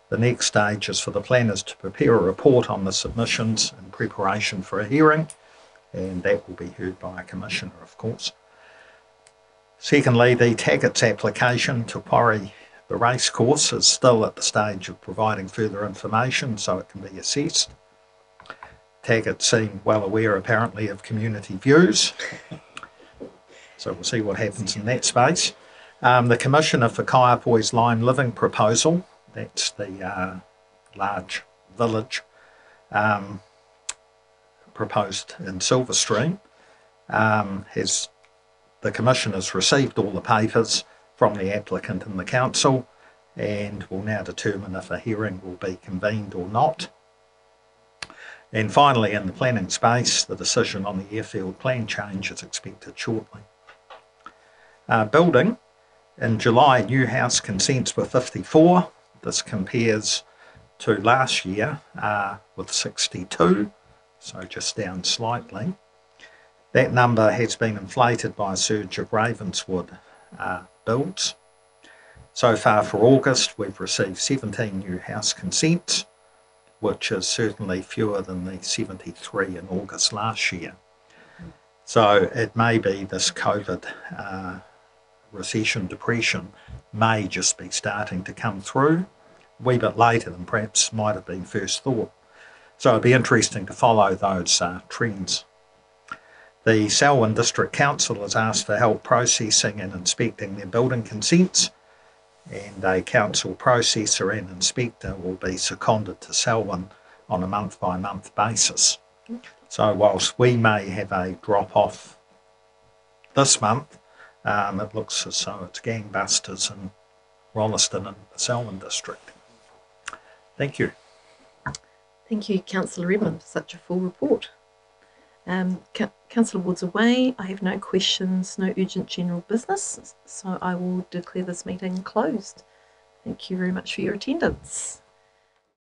The next stage is for the planners to prepare a report on the submissions in preparation for a hearing, and that will be heard by a commissioner, of course. Secondly, the Taggart's application to quarry the racecourse is still at the stage of providing further information so it can be assessed. Taggart seem well aware, apparently, of community views. So we'll see what happens in that space. The Commissioner for Kaiapoi's Lime Living proposal, that's the large village proposed in Silverstream, the Commissioner's received all the papers from the applicant and the council, and will now determine if a hearing will be convened or not. And finally, in the planning space, the decision on the airfield plan change is expected shortly. Building. In July, new house consents were 54. This compares to last year with 62, so just down slightly. That number has been inflated by a surge of Ravenswood builds. So far for August, we've received 17 new house consents, which is certainly fewer than the 73 in August last year. So it may be this COVID recession, depression may just be starting to come through a wee bit later than perhaps might have been first thought. So it'd be interesting to follow those trends. The Selwyn District Council has asked for help processing and inspecting their building consents, and a council processor and inspector will be seconded to Selwyn on a month-by-month basis. So whilst we may have a drop-off this month, it looks as though it's gangbusters in Rolleston and the Selwyn District. Thank you.
Thank you, Councillor Redmond, for such a full report. Councillor Ward's away. I have no questions, no urgent general business, so I will declare this meeting closed. Thank you very much for your attendance.